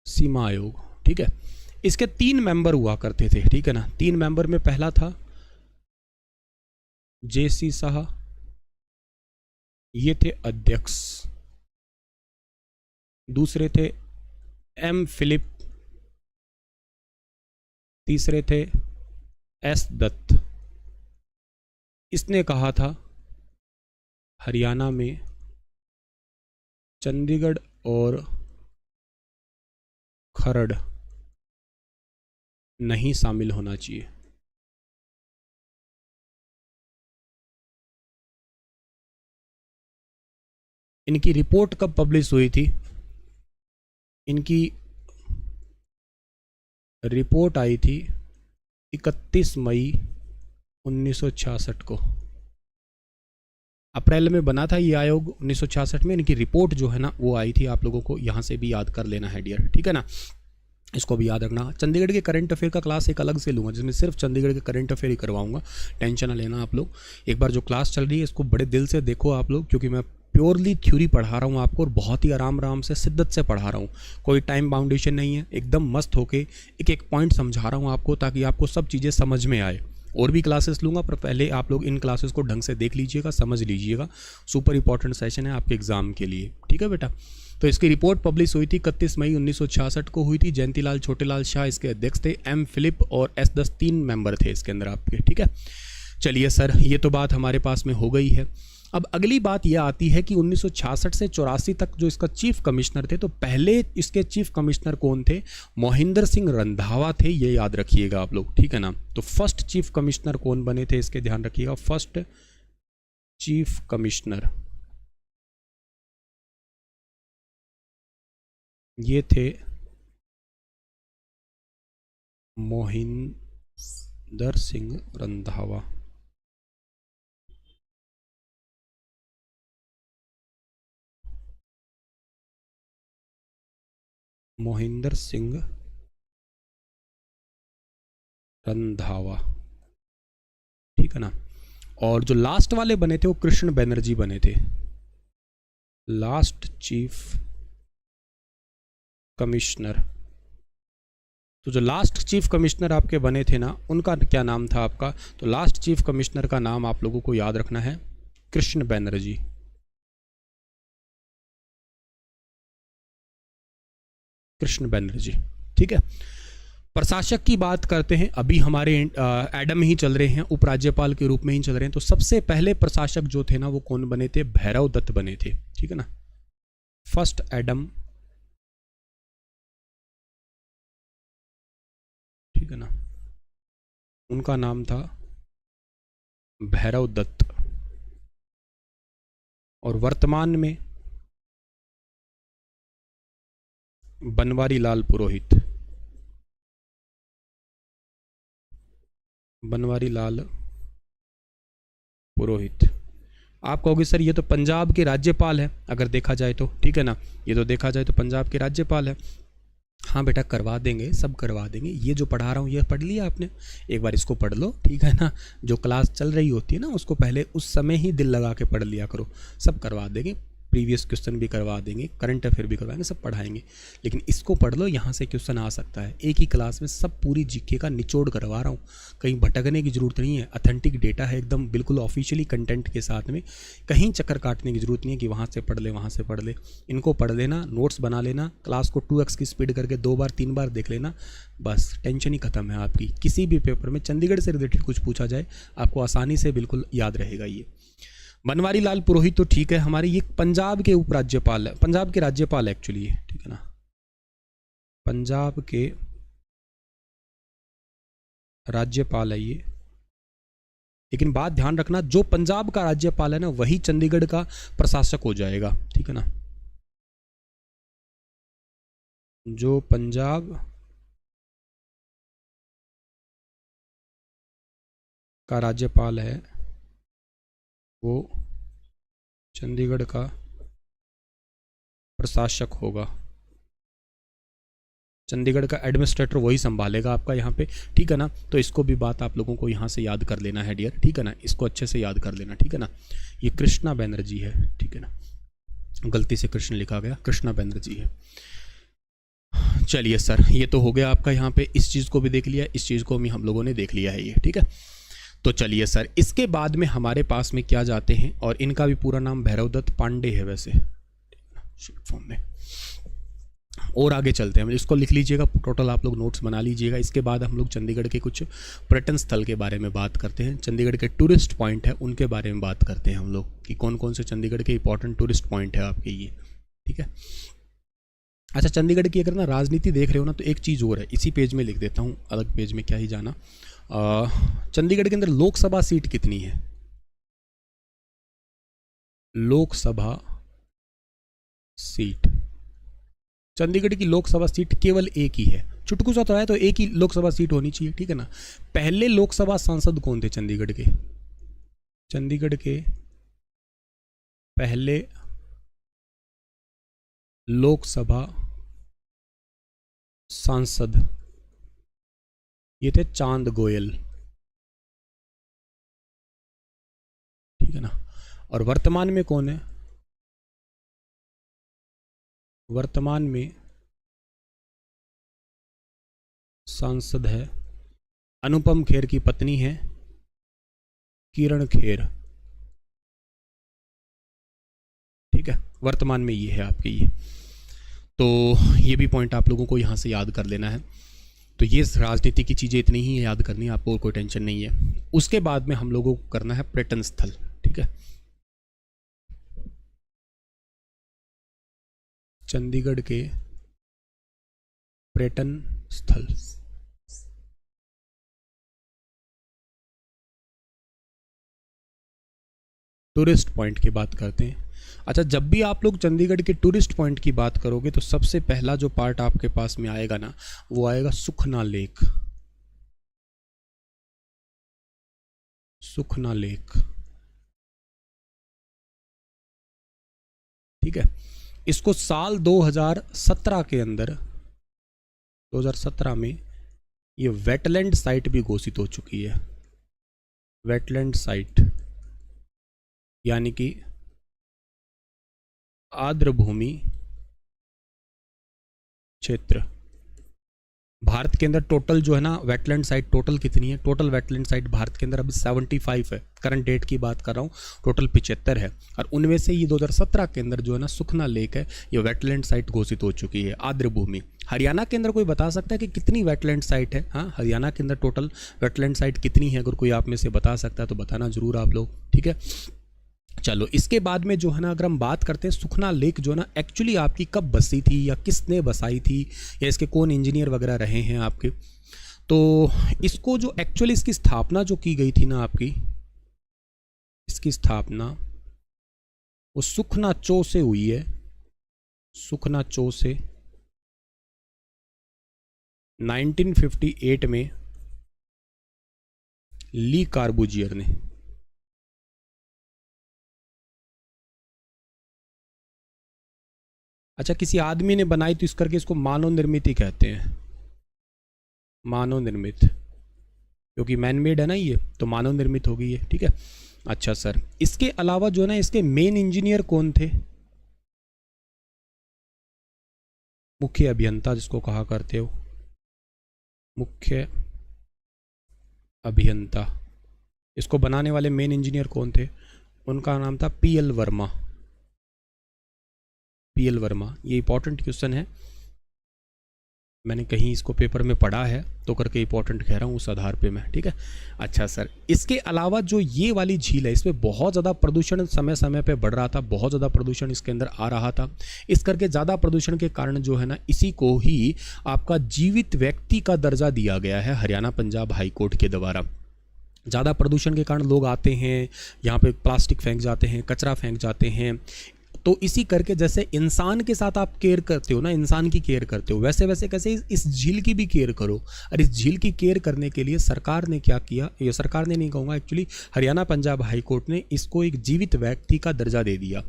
सीमा आयोग, ठीक है। इसके 3 मेंबर हुआ करते थे, ठीक है ना। 3 मेंबर में पहला था जेसी शाह, ये थे अध्यक्ष। दूसरे थे एम फिलिप, तीसरे थे एस दत्त। इसने कहा था हरियाणा में चंडीगढ़ और खरड़ नहीं शामिल होना चाहिए। इनकी रिपोर्ट कब पब्लिश हुई थी? इनकी रिपोर्ट आई थी 31 मई 1966 को। अप्रैल में बना था ये आयोग 1966 में। इनकी रिपोर्ट जो है ना वो आई थी, आप लोगों को यहाँ से भी याद कर लेना है डियर, ठीक है ना, इसको भी याद रखना। चंडीगढ़ के करंट अफेयर का क्लास एक अलग से लूँगा जिसमें सिर्फ चंडीगढ़ के करंट अफेयर ही करवाऊंगा, टेंशन ना लेना आप लोग। एक बार जो क्लास चल रही है इसको बड़े दिल से देखो आप लोग, क्योंकि मैं प्योरली थ्योरी पढ़ा रहा हूँ आपको और बहुत ही आराम आराम से शिद्दत से पढ़ा रहा हूँ। कोई टाइम बाउंडेशन नहीं है, एकदम मस्त होके एक एक पॉइंट समझा रहा हूँ आपको ताकि आपको सब चीज़ें समझ में आए। और भी क्लासेस लूँगा पर पहले आप लोग इन क्लासेस को ढंग से देख लीजिएगा, समझ लीजिएगा। सुपर इंपॉर्टेंट सेशन है आपके एग्जाम के लिए, ठीक है बेटा। तो इसकी रिपोर्ट पब्लिश हुई थी 31 मई 1966 को हुई थी। जयंतीलाल छोटेलाल शाह इसके अध्यक्ष थे, एम फिलिप और एस दस 3 मेंबर थे इसके अंदर आपके, ठीक है। चलिए सर, ये तो बात हमारे पास में हो गई है। अब अगली बात यह आती है कि 1966 से 84 तक जो इसका चीफ कमिश्नर थे, तो पहले इसके चीफ कमिश्नर कौन थे? मोहिंदर सिंह रंधावा थे, ये याद रखिएगा आप लोग, ठीक है ना। तो फर्स्ट चीफ कमिश्नर कौन बने थे इसके ध्यान रखिएगा। फर्स्ट चीफ कमिश्नर ये थे मोहिंदर सिंह रंधावा। मोहिंदर सिंह रंधावा, ठीक है ना। और जो लास्ट वाले बने थे वो कृष्ण बनर्जी बने थे, लास्ट चीफ कमिश्नर। तो जो लास्ट चीफ कमिश्नर आपके बने थे ना, उनका क्या नाम था आपका? तो लास्ट चीफ कमिश्नर का नाम आप लोगों को याद रखना है, कृष्ण बनर्जी। कृष्ण बनर्जी, ठीक है। प्रशासक की बात करते हैं, अभी हमारे एडम ही चल रहे हैं, उपराज्यपाल के रूप में ही चल रहे हैं। तो सबसे पहले प्रशासक जो थे ना वो कौन बने थे? भैरव दत्त बने थे, ठीक है ना। फर्स्ट एडम, ठीक है ना, उनका नाम था भैरव दत्त। और वर्तमान में बनवारी लाल पुरोहित, बनवारी लाल पुरोहित। आप कहोगे सर ये तो पंजाब के राज्यपाल है, अगर देखा जाए तो, ठीक है ना, ये तो देखा जाए तो पंजाब के राज्यपाल है। हाँ बेटा करवा देंगे, सब करवा देंगे। ये जो पढ़ा रहा हूँ ये पढ़ लिया आपने, एक बार इसको पढ़ लो, ठीक है ना। जो क्लास चल रही होती है ना उसको पहले उस समय ही दिल लगा के पढ़ लिया करो, सब करवा देंगे। प्रीवियस क्वेश्चन भी करवा देंगे, करंट अफेयर भी करवाएंगे, सब पढ़ाएंगे। लेकिन इसको पढ़ लो, यहाँ से क्वेश्चन आ सकता है। एक ही क्लास में सब पूरी जीके का निचोड़ करवा रहा हूँ, कहीं भटकने की जरूरत नहीं है। ऑथेंटिक डेटा है एकदम बिल्कुल ऑफिशियली कंटेंट के साथ में, कहीं चक्कर काटने की जरूरत नहीं है कि वहाँ से पढ़ ले वहाँ से पढ़ ले। इनको पढ़ लेना, नोट्स बना लेना, क्लास को 2x की स्पीड करके 2 बार 3 बार देख लेना, बस टेंशन ही खत्म है आपकी। किसी भी पेपर में चंडीगढ़ से रिलेटेड कुछ पूछा जाए आपको आसानी से बिल्कुल याद रहेगा ये। बनवारी लाल पुरोहित तो ठीक है हमारे, ये पंजाब के उपराज्यपाल है, पंजाब के राज्यपाल एक्चुअली है, ठीक है ना, पंजाब के राज्यपाल है ये। लेकिन बात ध्यान रखना, जो पंजाब का राज्यपाल है ना वही चंडीगढ़ का प्रशासक हो जाएगा, ठीक है ना। जो पंजाब का राज्यपाल है वो चंडीगढ़ का प्रशासक होगा। चंडीगढ़ का एडमिनिस्ट्रेटर वही संभालेगा आपका यहाँ पे, ठीक है ना। तो इसको भी बात आप लोगों को यहाँ से याद कर लेना है डियर, ठीक है ना, इसको अच्छे से याद कर लेना, ठीक है ना। ये कृष्णा बनर्जी है, ठीक है ना, गलती से कृष्ण लिखा गया, कृष्णा बनर्जी है। चलिए सर, ये तो हो गया आपका यहाँ पे, इस चीज़ को भी देख लिया, इस चीज़ को भी हम लोगों ने देख लिया है ये, ठीक है। तो चलिए सर, इसके बाद में हमारे पास में क्या जाते हैं, और इनका भी पूरा नाम भैरव दत्त पांडे है वैसे फॉर्म में। और आगे चलते हैं, इसको लिख लीजिएगा, टोटल आप लोग नोट्स बना लीजिएगा। इसके बाद हम लोग चंडीगढ़ के कुछ पर्यटन स्थल के बारे में बात करते हैं, चंडीगढ़ के टूरिस्ट पॉइंट है उनके बारे में बात करते हैं हम लोग कि कौन कौन से चंडीगढ़ के इंपॉर्टेंट टूरिस्ट पॉइंट है आपके ये, ठीक है। अच्छा, चंडीगढ़ की अगर ना राजनीति देख रहे हो ना, तो एक चीज़ और है, इसी पेज में लिख देता हूँ, अलग पेज में क्या ही जाना। चंडीगढ़ के अंदर लोकसभा सीट कितनी है? लोकसभा सीट, चंडीगढ़ की लोकसभा सीट केवल एक ही है। चुटकू सा तो है, तो एक ही लोकसभा सीट होनी चाहिए, ठीक है ना। पहले लोकसभा सांसद कौन थे चंडीगढ़ के? चंडीगढ़ के पहले लोकसभा सांसद ये थे चांद गोयल, ठीक है ना। और वर्तमान में कौन है? वर्तमान में सांसद है, अनुपम खेर की पत्नी है किरण खेर, ठीक है। वर्तमान में ये है आपके ये, तो ये भी पॉइंट आप लोगों को यहाँ से याद कर लेना है। तो ये राजनीति की चीज़ें इतनी ही याद करनी है आपको, और कोई टेंशन नहीं है। उसके बाद में हम लोगों को करना है पर्यटन स्थल, ठीक है। चंडीगढ़ के पर्यटन स्थल, टूरिस्ट पॉइंट की बात करते हैं। अच्छा, जब भी आप लोग चंडीगढ़ के टूरिस्ट पॉइंट की बात करोगे तो सबसे पहला जो पार्ट आपके पास में आएगा ना, वो आएगा सुखना लेक। सुखना लेक, ठीक है। इसको साल 2017 के अंदर, 2017 में ये वेटलैंड साइट भी घोषित हो चुकी है। वेटलैंड साइट यानी कि आर्द्र भूमि क्षेत्र। भारत के अंदर टोटल जो है ना वेटलैंड साइट टोटल कितनी है? टोटल वेटलैंड साइट भारत के अंदर अभी 75 है, करंट डेट की बात कर रहा हूँ। टोटल 75 है, और उनमें से ये 2017 के अंदर जो है ना सुखना लेक है, ये वेटलैंड साइट घोषित हो चुकी है, आर्द्र भूमि। हरियाणा के अंदर कोई बता सकता है कि कितनी वेटलैंड साइट है? हाँ, हरियाणा के अंदर टोटल वेटलैंड साइट कितनी है? अगर कोई आप में से बता सकता है तो बताना जरूर आप लोग, ठीक है। चलो, इसके बाद में जो है ना, अगर हम बात करते हैं सुखना लेक जो है ना, एक्चुअली आपकी कब बसी थी या किसने बसाई थी, या इसके कौन इंजीनियर वगैरह रहे हैं आपके, तो इसको जो एक्चुअली इसकी स्थापना जो की गई थी ना आपकी, इसकी स्थापना वो सुखना चो से हुई है। सुखना चो से 1958 में ली कार्बूजियर ने, अच्छा किसी आदमी ने बनाई तो इस करके इसको मानव निर्मित ही कहते हैं, मानव निर्मित, क्योंकि मैन मेड है ना ये, तो मानव निर्मित हो गई है, ठीक है। अच्छा सर, इसके अलावा जो है ना इसके मेन इंजीनियर कौन थे? मुख्य अभियंता जिसको कहा करते हो, मुख्य अभियंता, इसको बनाने वाले मेन इंजीनियर कौन थे? उनका नाम था पीएल वर्मा। पीएल वर्मा, ये इंपॉर्टेंट क्वेश्चन है, मैंने कहीं इसको पेपर में पढ़ा है तो करके इंपॉर्टेंट कह रहा हूँ उस आधार पे मैं, ठीक है। अच्छा सर, इसके अलावा जो ये वाली झील है, इसमें बहुत ज़्यादा प्रदूषण समय समय पे बढ़ रहा था, बहुत ज़्यादा प्रदूषण इसके अंदर आ रहा था। इस करके ज़्यादा प्रदूषण के कारण जो है ना, इसी को ही आपका जीवित व्यक्ति का दर्जा दिया गया है हरियाणा पंजाब हाई कोर्ट के द्वारा। ज़्यादा प्रदूषण के कारण लोग आते हैं यहाँ पे, प्लास्टिक फेंक जाते हैं, कचरा फेंक जाते हैं, तो इसी करके जैसे इंसान के साथ आप केयर करते हो ना, इंसान की केयर करते हो, वैसे वैसे कैसे इस झील की भी केयर करो। और इस झील की केयर करने के लिए सरकार ने क्या किया, ये सरकार ने नहीं कहूँगा, actually Haryana Punjab high court ने इसको एक जीवित व्यक्ति का दर्जा दे दिया।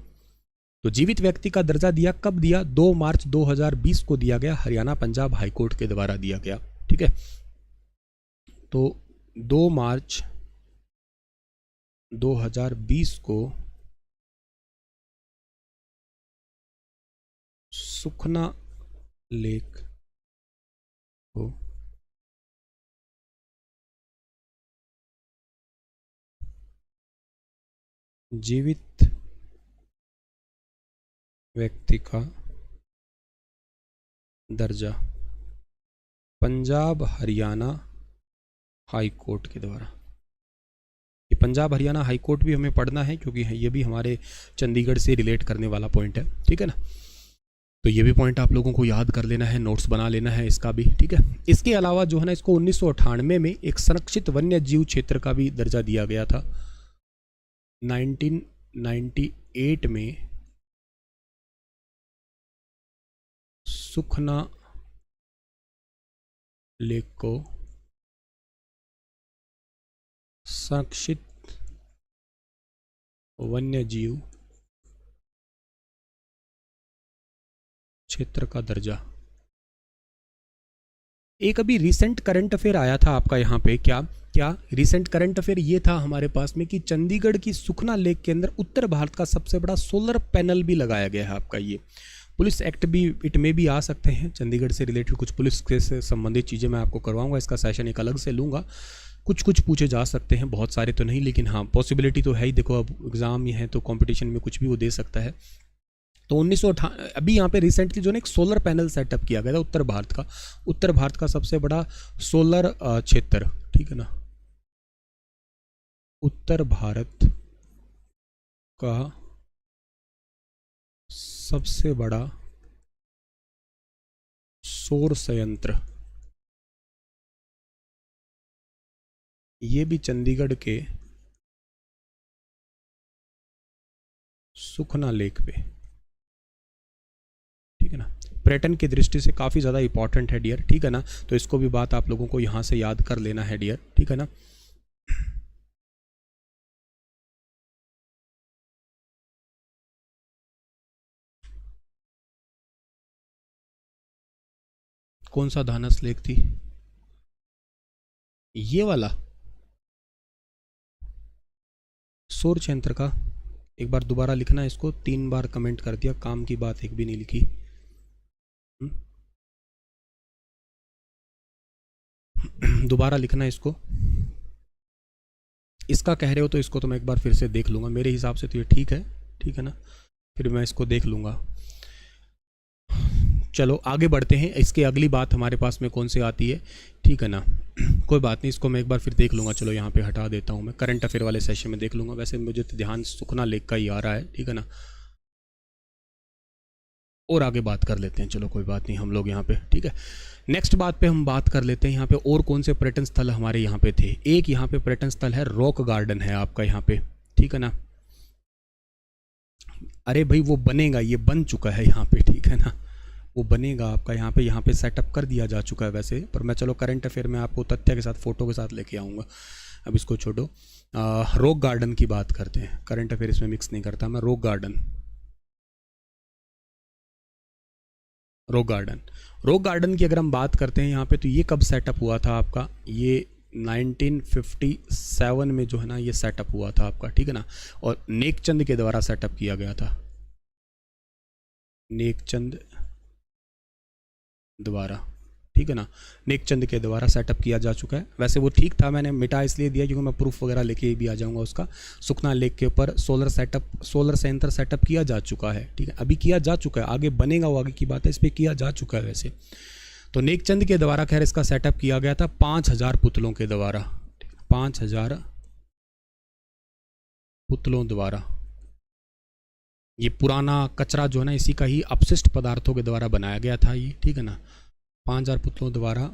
तो जीवित व्यक्ति का दर्जा दिया, कब दिया? 2 मार्च 2020 को दिया गया, हरियाणा पंजाब हाई कोर्ट के द्वारा दिया गया, ठीक है। तो 2 मार्च 2020 को सुखना लेक को जीवित व्यक्ति का दर्जा पंजाब हरियाणा हाई कोर्ट के द्वारा। ये पंजाब हरियाणा हाई कोर्ट भी हमें पढ़ना है, क्योंकि ये भी हमारे चंडीगढ़ से रिलेट करने वाला पॉइंट है, ठीक है ना। तो ये भी पॉइंट आप लोगों को याद कर लेना है, नोट्स बना लेना है इसका भी, ठीक है। इसके अलावा जो है ना इसको 1998 में एक संरक्षित वन्य जीव क्षेत्र का भी दर्जा दिया गया था। 1998 में सुखना लेक को संरक्षित वन्य जीव क्षेत्र का दर्जा। एक अभी रिसेंट करंट अफेयर आया था आपका यहाँ पे, क्या क्या रिसेंट करंट अफेयर ये था हमारे पास में कि चंडीगढ़ की सुखना लेक के अंदर उत्तर भारत का सबसे बड़ा सोलर पैनल भी लगाया गया है आपका। ये पुलिस एक्ट भी इट में भी आ सकते हैं, चंडीगढ़ से रिलेटेड कुछ पुलिस के से संबंधित चीज़ें मैं आपको करवाऊंगा, इसका सेशन एक अलग से लूँगा। कुछ पूछे जा सकते हैं, बहुत सारे तो नहीं, लेकिन हाँ पॉसिबिलिटी तो है ही। देखो अब एग्ज़ाम ये है तो कंपटीशन में कुछ भी वो दे सकता है। तो 1998 अभी यहाँ पे रिसेंटली जो है एक सोलर पैनल सेटअप किया गया था उत्तर भारत का सबसे बड़ा सोलर क्षेत्र, ठीक है ना, उत्तर भारत का सबसे बड़ा सौर संयंत्र, ये भी चंडीगढ़ के सुखना लेक पे, ठीक है ना। पर्यटन की दृष्टि से काफ़ी ज़्यादा इंपॉर्टेंट है डियर, ठीक है ना। तो इसको भी बात आप लोगों को यहाँ से याद कर लेना है डियर, ठीक है ना। कौन सा धानस लेक थी ये वाला सौर क्षेत्र का? एक बार दोबारा लिखना है इसको, 3 बार कमेंट कर दिया, काम की बात एक भी नहीं लिखी। दोबारा लिखना है इसको, इसका कह रहे हो तो इसको तो मैं एक बार फिर से देख लूँगा, मेरे हिसाब से तो ये ठीक है ना, फिर मैं इसको देख लूँगा। चलो आगे बढ़ते हैं, इसके अगली बात हमारे पास में कौन सी आती है, ठीक है ना। कोई बात नहीं, इसको मैं एक बार फिर देख लूँगा। चलो यहाँ पे हटा देता हूँ मैं, करंट अफेयर वाले सेशन में देख लूँगा। वैसे मुझे तो ध्यान सुखना लेक का ही आ रहा है, ठीक है ना। और आगे बात कर लेते हैं, चलो कोई बात नहीं हम लोग यहाँ पे, ठीक है। नेक्स्ट बात पे हम बात कर लेते हैं यहाँ पे और कौन से पर्यटन स्थल हमारे यहाँ पे थे। एक यहाँ पे पर्यटन स्थल है रॉक गार्डन है आपका यहाँ पे, ठीक है ना। अरे भाई वो बनेगा, ये बन चुका है यहाँ पे, ठीक है ना, वो बनेगा आपका यहाँ पे सेटअप कर दिया जा चुका है वैसे, पर मैं चलो करंट अफेयर में आपको तथ्य के साथ फोटो के साथ लेके आऊँगा। अब इसको छोड़ो, रॉक गार्डन की बात करते हैं, करंट अफेयर इसमें मिक्स नहीं करता मैं। रॉक गार्डन की अगर हम बात करते हैं यहाँ पे, तो ये कब सेटअप हुआ था आपका, ये 1957 में जो है ना ये सेटअप हुआ था आपका, ठीक है ना। और नेकचंद के द्वारा सेटअप किया गया था, नेकचंद द्वारा, ठीक है ना, नेकचंद के द्वारा सेटअप किया जा चुका है। वैसे वो ठीक था, मैंने मिटा इसलिए दिया क्योंकि मैं प्रूफ वगैरह लेके भी आ जाऊंगा उसका। सुखना लेक के ऊपर सोलर सेंटर सेटअप किया जा चुका है, ठीक है, अभी किया जा चुका है, आगे बनेगा वो आगे की बात है, इस पर किया जा चुका है वैसे। तो नेकचंद के द्वारा खैर इसका सेटअप किया गया था 5000 पुतलों के द्वारा, 5000 पुतलों द्वारा। ये पुराना कचरा जो है ना इसी का ही अपशिष्ट पदार्थों के द्वारा बनाया गया था ये, ठीक है ना। 5000 पुतलों द्वारा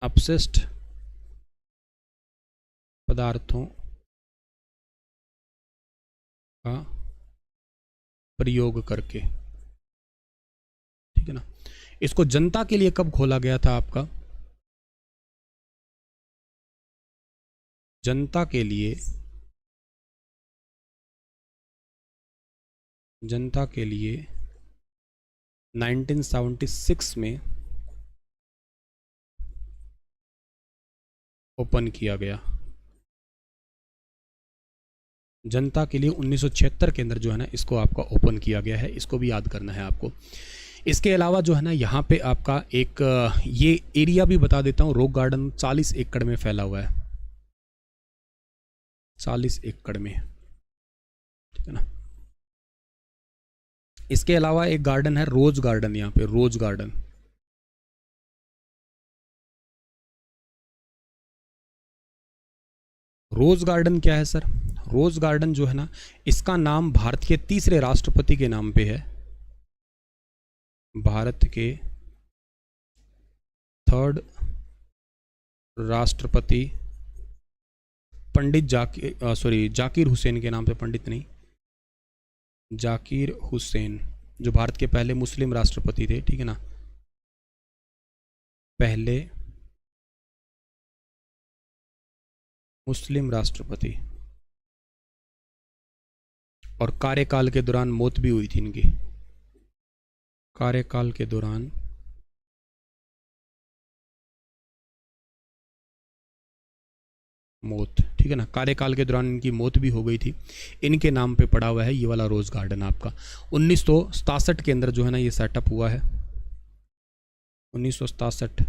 अपशिष्ट पदार्थों का प्रयोग करके, ठीक है ना। इसको जनता के लिए कब खोला गया था आपका, जनता के लिए 1976 में ओपन किया गया। जनता के लिए 1976 के अंदर जो है ना इसको आपका ओपन किया गया है, इसको भी याद करना है आपको। इसके अलावा जो है ना यहाँ पे आपका एक ये एरिया भी बता देता हूँ, रॉक गार्डन 40 एकड़ में फैला हुआ है, 40 एकड़ में, ठीक है ना। इसके अलावा एक गार्डन है रोज गार्डन, यहाँ पे रोज गार्डन, रोज गार्डन क्या है सर, रोज़ गार्डन जो है ना, इसका नाम भारत के तीसरे राष्ट्रपति के नाम पे है। भारत के थर्ड राष्ट्रपति पंडित जाकिर हुसैन के नाम पे, पंडित नहीं, जाकिर हुसैन, जो भारत के पहले मुस्लिम राष्ट्रपति थे, ठीक है ना, पहले मुस्लिम राष्ट्रपति, और कार्यकाल के दौरान मौत भी हुई थी इनकी, कार्यकाल के दौरान मौत, ठीक है ना, कार्यकाल के दौरान इनकी मौत भी हो गई थी। इनके नाम पे पड़ा हुआ है ये वाला रोज़ गार्डन आपका। 1967 के अंदर जो है ना ये सेटअप हुआ है, 1967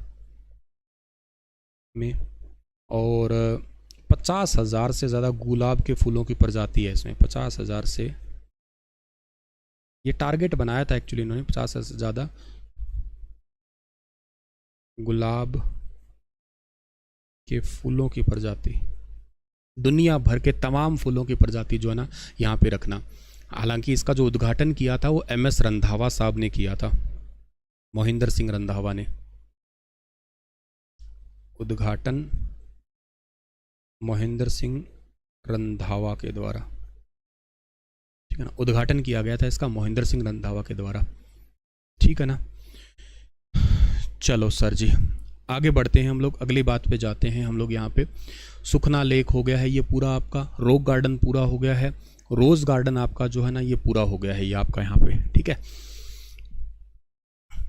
में। और 50,000 से ज़्यादा गुलाब के फूलों की प्रजाति है इसमें, 50,000 से, ये टारगेट बनाया था एक्चुअली इन्होंने, 50,000 से ज़्यादा गुलाब के फूलों की प्रजाति, दुनिया भर के तमाम फूलों की प्रजाति जो है ना यहाँ पे रखना। हालांकि इसका जो उद्घाटन किया था वो MS रंधावा साहब ने किया था, मोहिंदर सिंह रंधावा ने। उद्घाटन मोहिंदर सिंह रंधावा के द्वारा, ठीक है ना, उद्घाटन किया गया था इसका मोहिंदर सिंह रंधावा के द्वारा, ठीक है ना। चलो सर जी आगे बढ़ते हैं हम लोग, अगली बात पे जाते हैं हम लोग। यहाँ पे सुखना लेक हो गया है ये पूरा आपका, रॉक गार्डन पूरा हो गया है, रोज़ गार्डन आपका जो है ना ये पूरा हो गया है ये आपका यहाँ पे, ठीक है,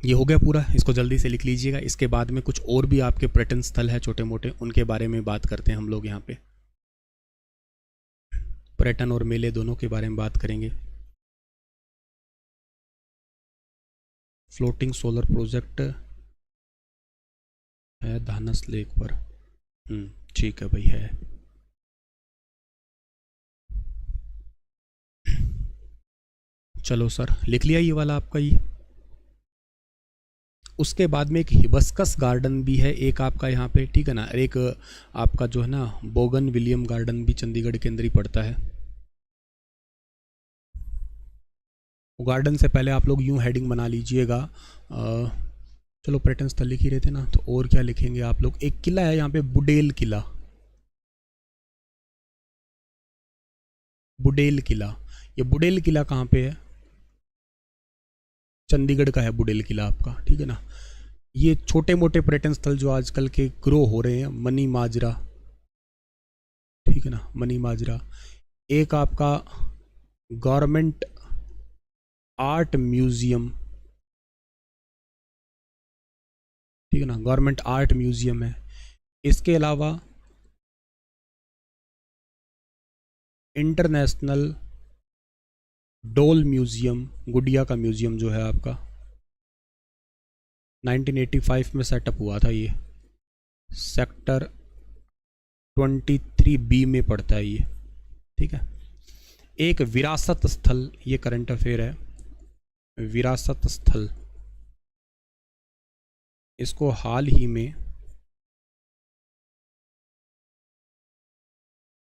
ये हो गया पूरा, इसको जल्दी से लिख लीजिएगा। इसके बाद में कुछ और भी आपके पर्यटन स्थल है छोटे मोटे, उनके बारे में बात करते हैं हम लोग यहाँ पे, पर्यटन और मेले दोनों के बारे में बात करेंगे। फ्लोटिंग सोलर प्रोजेक्ट है धानस लेक पर, ठीक है भाई है। चलो सर लिख लिया ये वाला आपका ये। उसके बाद में एक हिबिस्कस गार्डन भी है एक आपका यहाँ पे, ठीक है ना, एक आपका जो है ना बोगन विलियम गार्डन भी चंडीगढ़ के अंदर ही पड़ता है। गार्डन से पहले आप लोग यूं हेडिंग बना लीजिएगा, चलो पर्यटन स्थल लिख ही रहे थे ना, तो और क्या लिखेंगे आप लोग। एक किला है यहाँ पे, बुडेल किला, बुडेल किला, ये बुडेल किला कहाँ पे है, चंडीगढ़ का है बुडेल किला आपका, ठीक है ना। ये छोटे मोटे पर्यटन स्थल जो आजकल के ग्रो हो रहे हैं, मनी माजरा, ठीक है ना, मनी माजरा। एक आपका गवर्नमेंट आर्ट म्यूजियम, ठीक है ना, गवर्नमेंट आर्ट म्यूजियम है। इसके अलावा इंटरनेशनल डोल म्यूजियम, गुड़िया का म्यूजियम जो है आपका, 1985 में सेटअप हुआ था ये, सेक्टर 23B में पड़ता है ये, ठीक है। एक विरासत स्थल, ये करंट अफेयर है, विरासत स्थल, इसको हाल ही में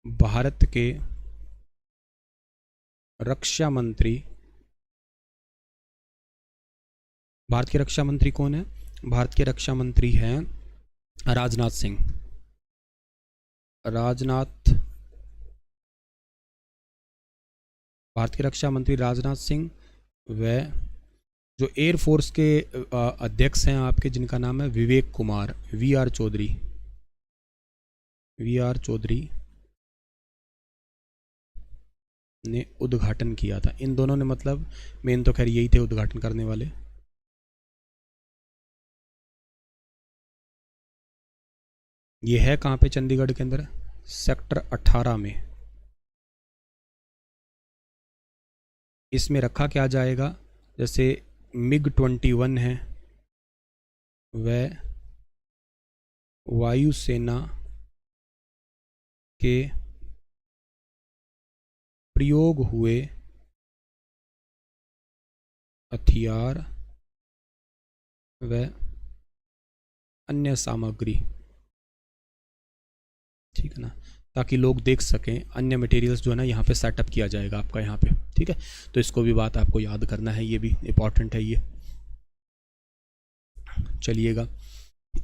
भारत के रक्षा मंत्री, भारत के रक्षा मंत्री कौन है, भारत के रक्षा मंत्री हैं राजनाथ सिंह, राजनाथ, भारत के रक्षा मंत्री राजनाथ सिंह, व जो एयरफोर्स के अध्यक्ष हैं आपके, जिनका नाम है विवेक कुमार, VR चौधरी, VR चौधरी ने उद्घाटन किया था। इन दोनों ने, मतलब मेन तो खैर यही थे उद्घाटन करने वाले। ये है कहाँ पे, चंडीगढ़ के अंदर, सेक्टर 18 में। इसमें रखा क्या जाएगा, जैसे MiG-21 है, वह वायुसेना के प्रयोग हुए हथियार व अन्य सामग्री, ठीक है ना, ताकि लोग देख सकें। अन्य मटेरियल्स जो है ना यहाँ पे सेटअप किया जाएगा आपका यहाँ पे, ठीक है। तो इसको भी बात आपको याद करना है, ये भी इम्पॉर्टेंट है ये। चलिएगा,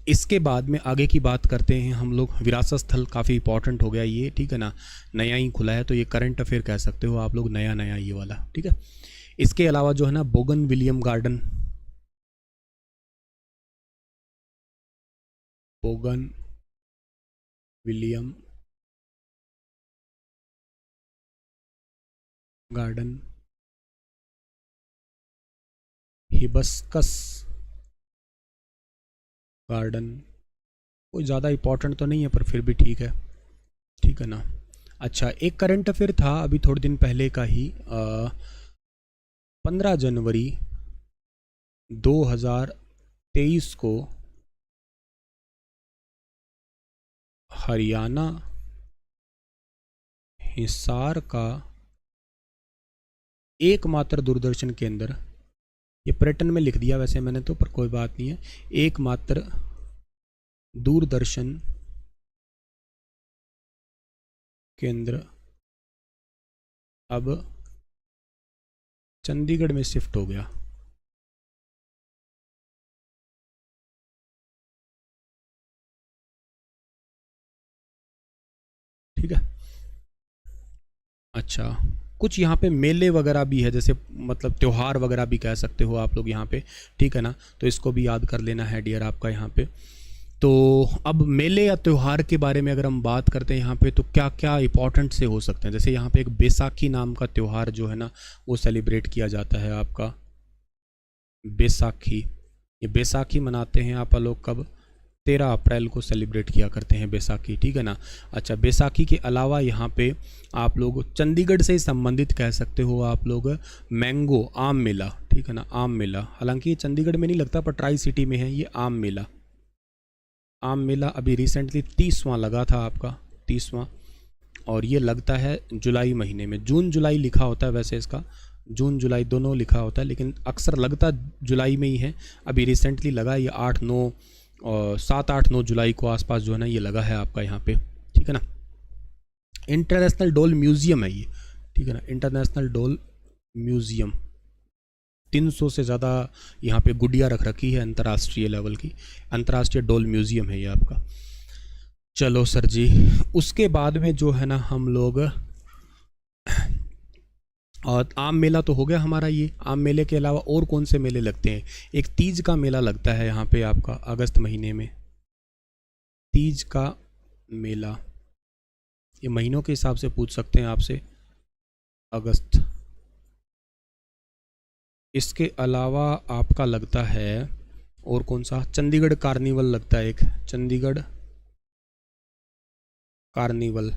इसके बाद में आगे की बात करते हैं हम लोग। विरासत स्थल काफ़ी इंपॉर्टेंट हो गया ये, ठीक है ना, नया ही खुला है, तो ये करंट अफेयर कह सकते हो आप लोग, नया नया ये वाला, ठीक है। इसके अलावा जो है ना bougainvillea garden, bougainvillea garden, hibiscus garden, कोई ज़्यादा इंपॉर्टेंट तो नहीं है पर फिर भी ठीक है ना। अच्छा, एक करंट अफेयर था अभी थोड़े दिन पहले का ही, 15 जनवरी 2023 को हरियाणा हिसार का एकमात्र दूरदर्शन केंद्र, ये पर्यटन में लिख दिया वैसे मैंने तो, पर कोई बात नहीं है, एकमात्र दूरदर्शन केंद्र अब चंडीगढ़ में शिफ्ट हो गया। ठीक है। अच्छा, कुछ यहाँ पे मेले वगैरह भी है, जैसे मतलब त्यौहार वगैरह भी कह सकते हो आप लोग यहाँ पे, ठीक है ना। तो इसको भी याद कर लेना है डियर आपका यहाँ पे। तो अब मेले या त्यौहार के बारे में अगर हम बात करते हैं यहाँ पे, तो क्या क्या इंपॉर्टेंट से हो सकते हैं। जैसे यहाँ पे एक बैसाखी नाम का त्यौहार जो है ना वो सेलिब्रेट किया जाता है आपका, बैसाखी। ये बैसाखी मनाते हैं आप लोग कब, 13 अप्रैल को सेलिब्रेट किया करते हैं बैसाखी, ठीक है ना। अच्छा, बैसाखी के अलावा यहाँ पे आप लोग चंडीगढ़ से संबंधित कह सकते हो आप लोग मैंगो आम मेला, ठीक है ना, आम मेला। हालांकि ये चंडीगढ़ में नहीं लगता पर ट्राई सिटी में है ये आम मेला। आम मेला अभी रिसेंटली 30वां लगा था आपका, 30वां, और ये लगता है जुलाई महीने में। जून जुलाई लिखा होता है वैसे इसका, जून जुलाई दोनों लिखा होता है, लेकिन अक्सर लगता जुलाई में ही है। अभी रिसेंटली लगा ये 8-9 और 7-8-9 जुलाई को आसपास जो है ना ये लगा है आपका यहाँ पे, ठीक है ना। इंटरनेशनल डोल म्यूज़ियम है ये, ठीक है ना, इंटरनेशनल डोल म्यूज़ियम। 300 से ज़्यादा यहाँ पे गुड़िया रख रखी है अंतर्राष्ट्रीय लेवल की, अंतर्राष्ट्रीय डोल म्यूज़ियम है ये आपका। चलो सर जी, उसके बाद में जो है ना हम लोग, और आम मेला तो हो गया हमारा ये। आम मेले के अलावा और कौन से मेले लगते हैं, एक तीज का मेला लगता है यहाँ पे आपका अगस्त महीने में, तीज का मेला। ये महीनों के हिसाब से पूछ सकते हैं आपसे, अगस्त। इसके अलावा आपका लगता है और कौन सा, चंडीगढ़ कार्निवल लगता है एक, चंडीगढ़ कार्निवल।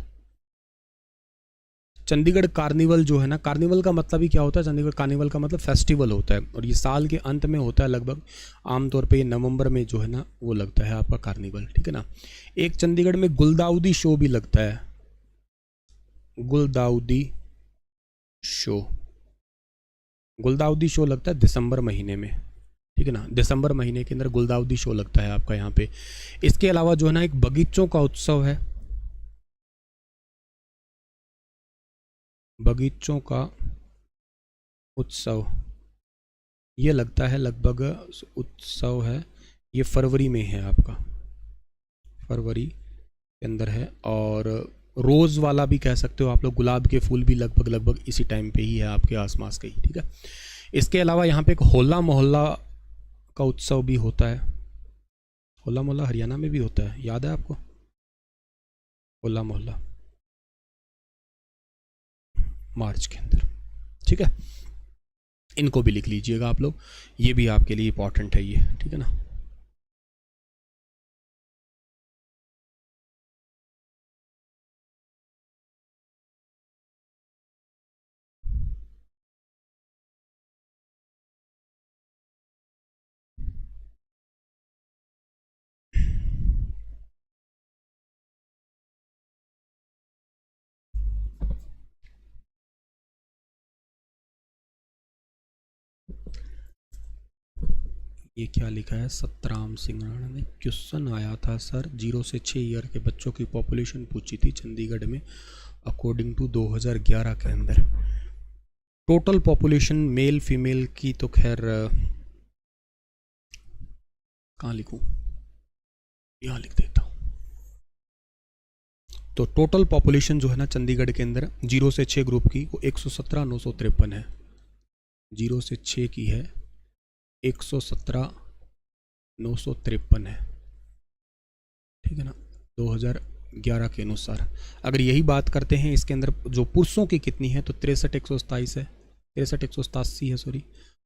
चंडीगढ़ कार्निवल जो है ना, कार्निवल का मतलब ही क्या होता है, चंडीगढ़ कार्निवल का मतलब फेस्टिवल होता है, और ये साल के अंत में होता है लगभग, आमतौर पे ये नवंबर में जो है ना वो लगता है आपका कार्निवल, ठीक है ना। एक चंडीगढ़ में गुलदाउदी शो भी लगता है, गुलदाउदी शो, गुलदाउदी शो लगता है दिसंबर महीने में, ठीक है ना, दिसंबर महीने के अंदर गुलदाउदी शो लगता है आपका यहाँ पे। इसके अलावा जो है ना एक बगीचों का उत्सव है, बगीचों का उत्सव, ये लगता है लगभग, उत्सव है ये फरवरी में है आपका, फरवरी के अंदर है। और रोज़ वाला भी कह सकते हो आप लोग, गुलाब के फूल भी लगभग लगभग इसी टाइम पे ही है आपके आसपास के ही, ठीक है। इसके अलावा यहाँ पे एक होला मोहल्ला का उत्सव भी होता है, होला मोहल्ला हरियाणा में भी होता है, याद है आपको, होला मोहल्ला मार्च के अंदर, ठीक है। इनको भी लिख लीजिएगा आप लोग, ये भी आपके लिए इंपॉर्टेंट है ये, ठीक है ना। ये क्या लिखा है, सतराम सिंह राणा ने। क्वेश्चन आया था सर, 0 से 6 ईयर के बच्चों की पॉपुलेशन पूछी थी चंडीगढ़ में अकॉर्डिंग टू 2011 के अंदर। टोटल पॉपुलेशन मेल फीमेल की तो खैर कहाँ लिखूं, यहाँ लिख देता हूँ। तो टोटल पॉपुलेशन जो है ना चंडीगढ़ के अंदर 0 से 6 ग्रुप की वो 117,953 है। 0 से 6 की है 117,953 है, ठीक है ना, 2011 के अनुसार। अगर यही बात करते हैं इसके अंदर जो पुरुषों की कितनी है तो 63,127 है, 63,187 है सॉरी।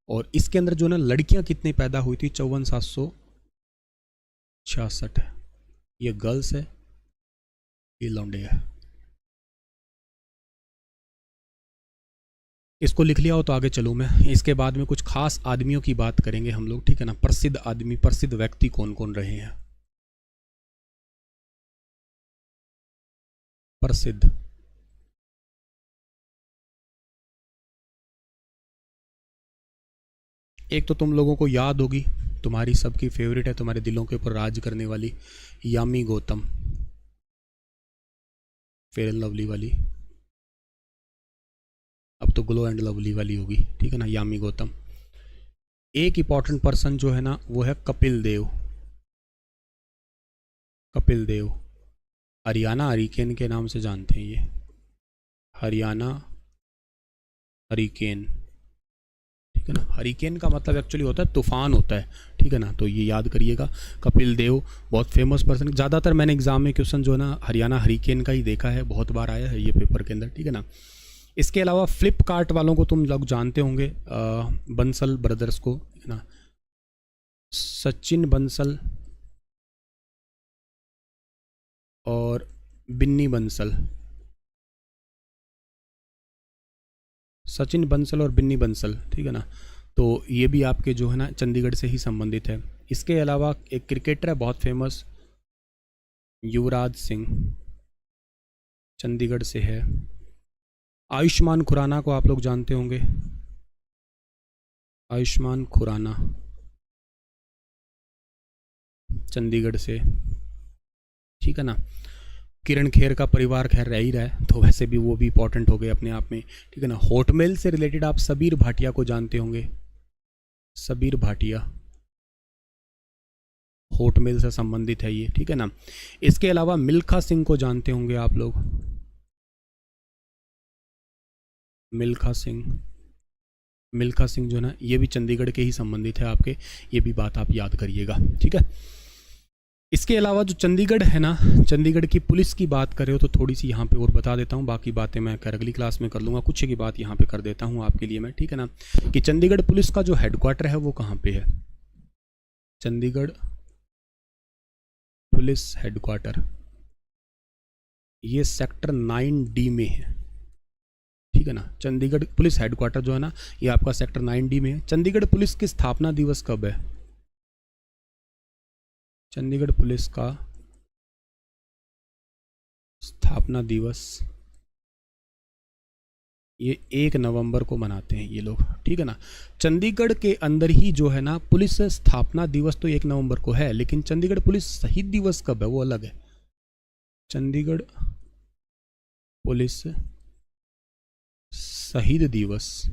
और इसके अंदर जो ना लड़कियां कितनी पैदा हुई थी 54,766 है। ये गर्ल्स है, ये लौंडे है। इसको लिख लिया हो तो आगे चलूँ मैं। इसके बाद में कुछ खास आदमियों की बात करेंगे हम लोग, ठीक है ना। प्रसिद्ध आदमी, प्रसिद्ध व्यक्ति कौन कौन रहे हैं। प्रसिद्ध, एक तो तुम लोगों को याद होगी, तुम्हारी सबकी फेवरेट है, तुम्हारे दिलों के ऊपर राज करने वाली Yami Gautam, fair and lovely वाली, अब तो ग्लो एंड लवली वाली होगी, ठीक है ना, यामी गौतम। एक इंपॉर्टेंट पर्सन जो है ना वो है कपिल देव। कपिल देव हरियाणा हरिकेन के नाम से जानते हैं ये, हरियाणा हरिकेन, ठीक है ना। हरिकेन का मतलब एक्चुअली होता है तूफान होता है, ठीक है ना, तो ये याद करिएगा। कपिल देव बहुत फेमस पर्सन, ज़्यादातर मैंने एग्जाम में क्वेश्चन जो है ना हरियाणा हरिकेन का ही देखा है, बहुत बार आया है ये पेपर के अंदर, ठीक है ना। इसके अलावा फ्लिपकार्ट वालों को तुम लोग जानते होंगे, बंसल ब्रदर्स को, है ना, सचिन बंसल और बिन्नी बंसल, सचिन बंसल और बिन्नी बंसल, ठीक है ना। तो ये भी आपके जो है ना चंडीगढ़ से ही संबंधित है। इसके अलावा एक क्रिकेटर है बहुत फेमस, युवराज सिंह, चंडीगढ़ से है। आयुष्मान खुराना को आप लोग जानते होंगे, आयुष्मान खुराना चंडीगढ़ से, ठीक है ना। किरण खेर का परिवार खैर रह ही रहा है, तो वैसे भी वो भी इंपॉर्टेंट हो गए अपने आप में, ठीक है ना। हॉटमेल से रिलेटेड आप सबीर भाटिया को जानते होंगे, सबीर भाटिया हॉटमेल से संबंधित है ये, ठीक है ना। इसके अलावा मिल्खा सिंह को जानते होंगे आप लोग, मिल्खा सिंह, मिल्खा सिंह जो है ना ये भी चंडीगढ़ के ही संबंधित है आपके, ये भी बात आप याद करिएगा, ठीक है। इसके अलावा जो चंडीगढ़ है ना, चंडीगढ़ की पुलिस की बात करें हो तो थोड़ी सी यहाँ पे और बता देता हूँ, बाकी बातें मैं अगली क्लास में कर लूँगा, कुछ की बात यहाँ पे कर देता हूँ आपके लिए मैं, ठीक है ना। कि चंडीगढ़ पुलिस का जो हेडक्वार्टर है वो कहाँ पे है, चंडीगढ़ पुलिस हेडक्वार्टर ये सेक्टर 9D में है, ठीक है ना। चंडीगढ़ पुलिस हेडक्वार्टर जो है ना ये आपका सेक्टर 9D में है। चंडीगढ़ पुलिस की स्थापना दिवस कब है, चंडीगढ़ पुलिस का स्थापना दिवस ये 1 नवंबर को मनाते हैं ये लोग, ठीक है ना। चंडीगढ़ के अंदर ही जो है ना पुलिस स्थापना दिवस तो 1 नवंबर को है, लेकिन चंडीगढ़ पुलिस शहीद दिवस कब है वो अलग है। चंडीगढ़ पुलिस शहीद दिवस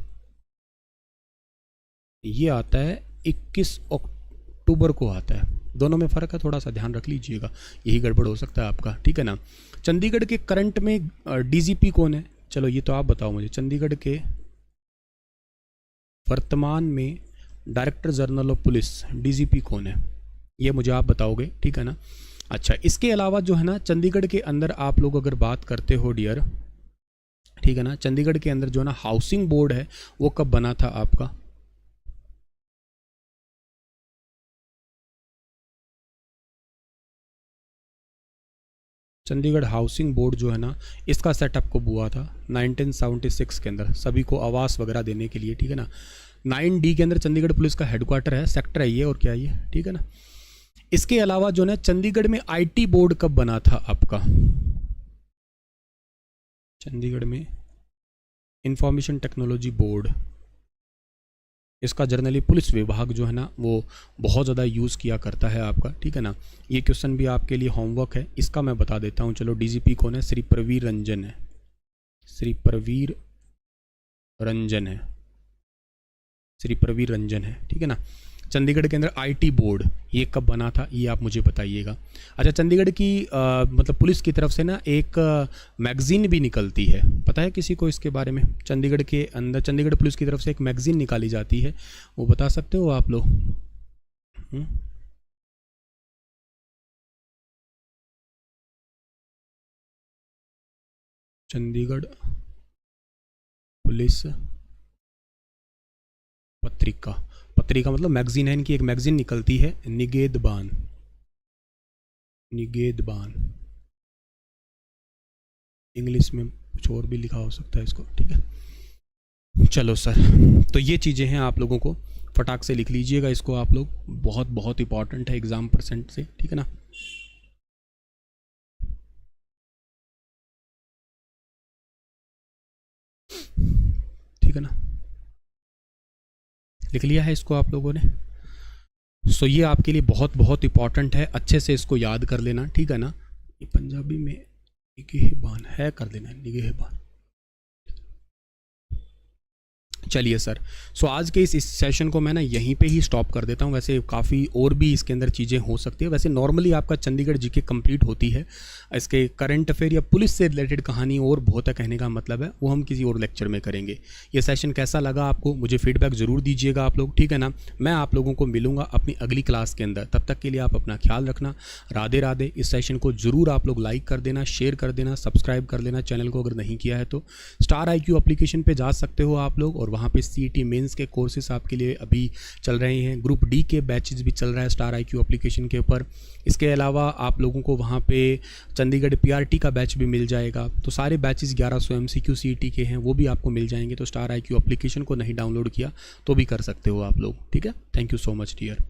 ये आता है 21 अक्टूबर को आता है, दोनों में फ़र्क है, थोड़ा सा ध्यान रख लीजिएगा, यही गड़बड़ हो सकता है आपका, ठीक है ना। चंडीगढ़ के करंट में डीजीपी कौन है, चलो ये तो आप बताओ मुझे, चंडीगढ़ के वर्तमान में director general of police DGP कौन है, ये मुझे आप बताओगे, ठीक है ना। अच्छा, इसके अलावा जो है ना चंडीगढ़ के अंदर आप लोग अगर बात करते हो डियर, ठीक है ना, चंडीगढ़ के अंदर जो है ना हाउसिंग बोर्ड है वो कब बना था आपका, चंडीगढ़ हाउसिंग बोर्ड जो है ना इसका सेटअप कब हुआ था 1976 के अंदर, सभी को आवास वगैरह देने के लिए, ठीक है ना। 9D के अंदर चंडीगढ़ पुलिस का हेडक्वार्टर है, सेक्टर है ये, और क्या ये, ठीक है ना। इसके अलावा जो है चंडीगढ़ में IT बोर्ड कब बना था आपका, चंडीगढ़ में इंफॉर्मेशन टेक्नोलॉजी बोर्ड इसका जनरली पुलिस विभाग जो है ना वो बहुत ज़्यादा यूज़ किया करता है आपका, ठीक है ना। ये क्वेश्चन भी आपके लिए होमवर्क है, इसका मैं बता देता हूँ। चलो, डीजीपी कौन है? श्री प्रवीर रंजन है, श्री प्रवीर रंजन है, श्री प्रवीर रंजन है, ठीक है ना। चंडीगढ़ के अंदर आईटी बोर्ड ये कब बना था, ये आप मुझे बताइएगा। अच्छा, चंडीगढ़ की मतलब पुलिस की तरफ से ना एक मैगज़ीन भी निकलती है, पता है किसी को इसके बारे में? चंडीगढ़ के अंदर चंडीगढ़ पुलिस की तरफ से एक मैगज़ीन निकाली जाती है, वो बता सकते हो आप लोग? चंडीगढ़ पुलिस पत्रिका, पत्रिका मतलब मैगजीन है इनकी, एक मैगजीन निकलती है, निगेदबान, निगेदबान, इंग्लिश में कुछ और भी लिखा हो सकता है इसको, ठीक है। चलो सर, तो ये चीज़ें हैं, आप लोगों को फटाक से लिख लीजिएगा इसको आप लोग, बहुत बहुत इंपॉर्टेंट है एग्ज़ाम परसेंट से, ठीक है ना। ठीक है ना, लिख लिया है इसको आप लोगों ने? सो ये आपके लिए बहुत बहुत इंपॉर्टेंट है, अच्छे से इसको याद कर लेना, ठीक है ना। ये पंजाबी में निगहबान है, कर देना निगहबान। चलिए सर, सो आज के इस सेशन को मैं ना यहीं पे ही स्टॉप कर देता हूँ। वैसे काफ़ी और भी इसके अंदर चीज़ें हो सकती है। वैसे नॉर्मली आपका चंडीगढ़ जीके कंप्लीट होती है, इसके करंट अफेयर या पुलिस से रिलेटेड कहानी और बहुत है, कहने का मतलब है वो हम किसी और लेक्चर में करेंगे। ये सेशन कैसा लगा आपको, मुझे फीडबैक ज़रूर दीजिएगा आप लोग, ठीक है ना। मैं आप लोगों को मिलूंगा अपनी अगली क्लास के अंदर, तब तक के लिए आप अपना ख्याल रखना। राधे राधे। इस सेशन को ज़रूर आप लोग लाइक कर देना, शेयर कर देना, सब्सक्राइब कर लेना चैनल को अगर नहीं किया है तो। स्टार IQ एप्लीकेशन पर जा सकते हो आप लोग, और वहाँ पर CET मेंस के कोर्सेस आपके लिए अभी चल रहे हैं। ग्रुप D के बैचेस भी चल रहा है स्टार IQ एप्लीकेशन के ऊपर। इसके अलावा आप लोगों को वहाँ पे चंडीगढ़ PRT का बैच भी मिल जाएगा। तो सारे बैचेस 1100 MCQ CET के हैं, वो भी आपको मिल जाएंगे। तो स्टार IQ एप्लीकेशन को नहीं डाउनलोड किया तो भी कर सकते हो आप लोग, ठीक है। Thank you so much dear.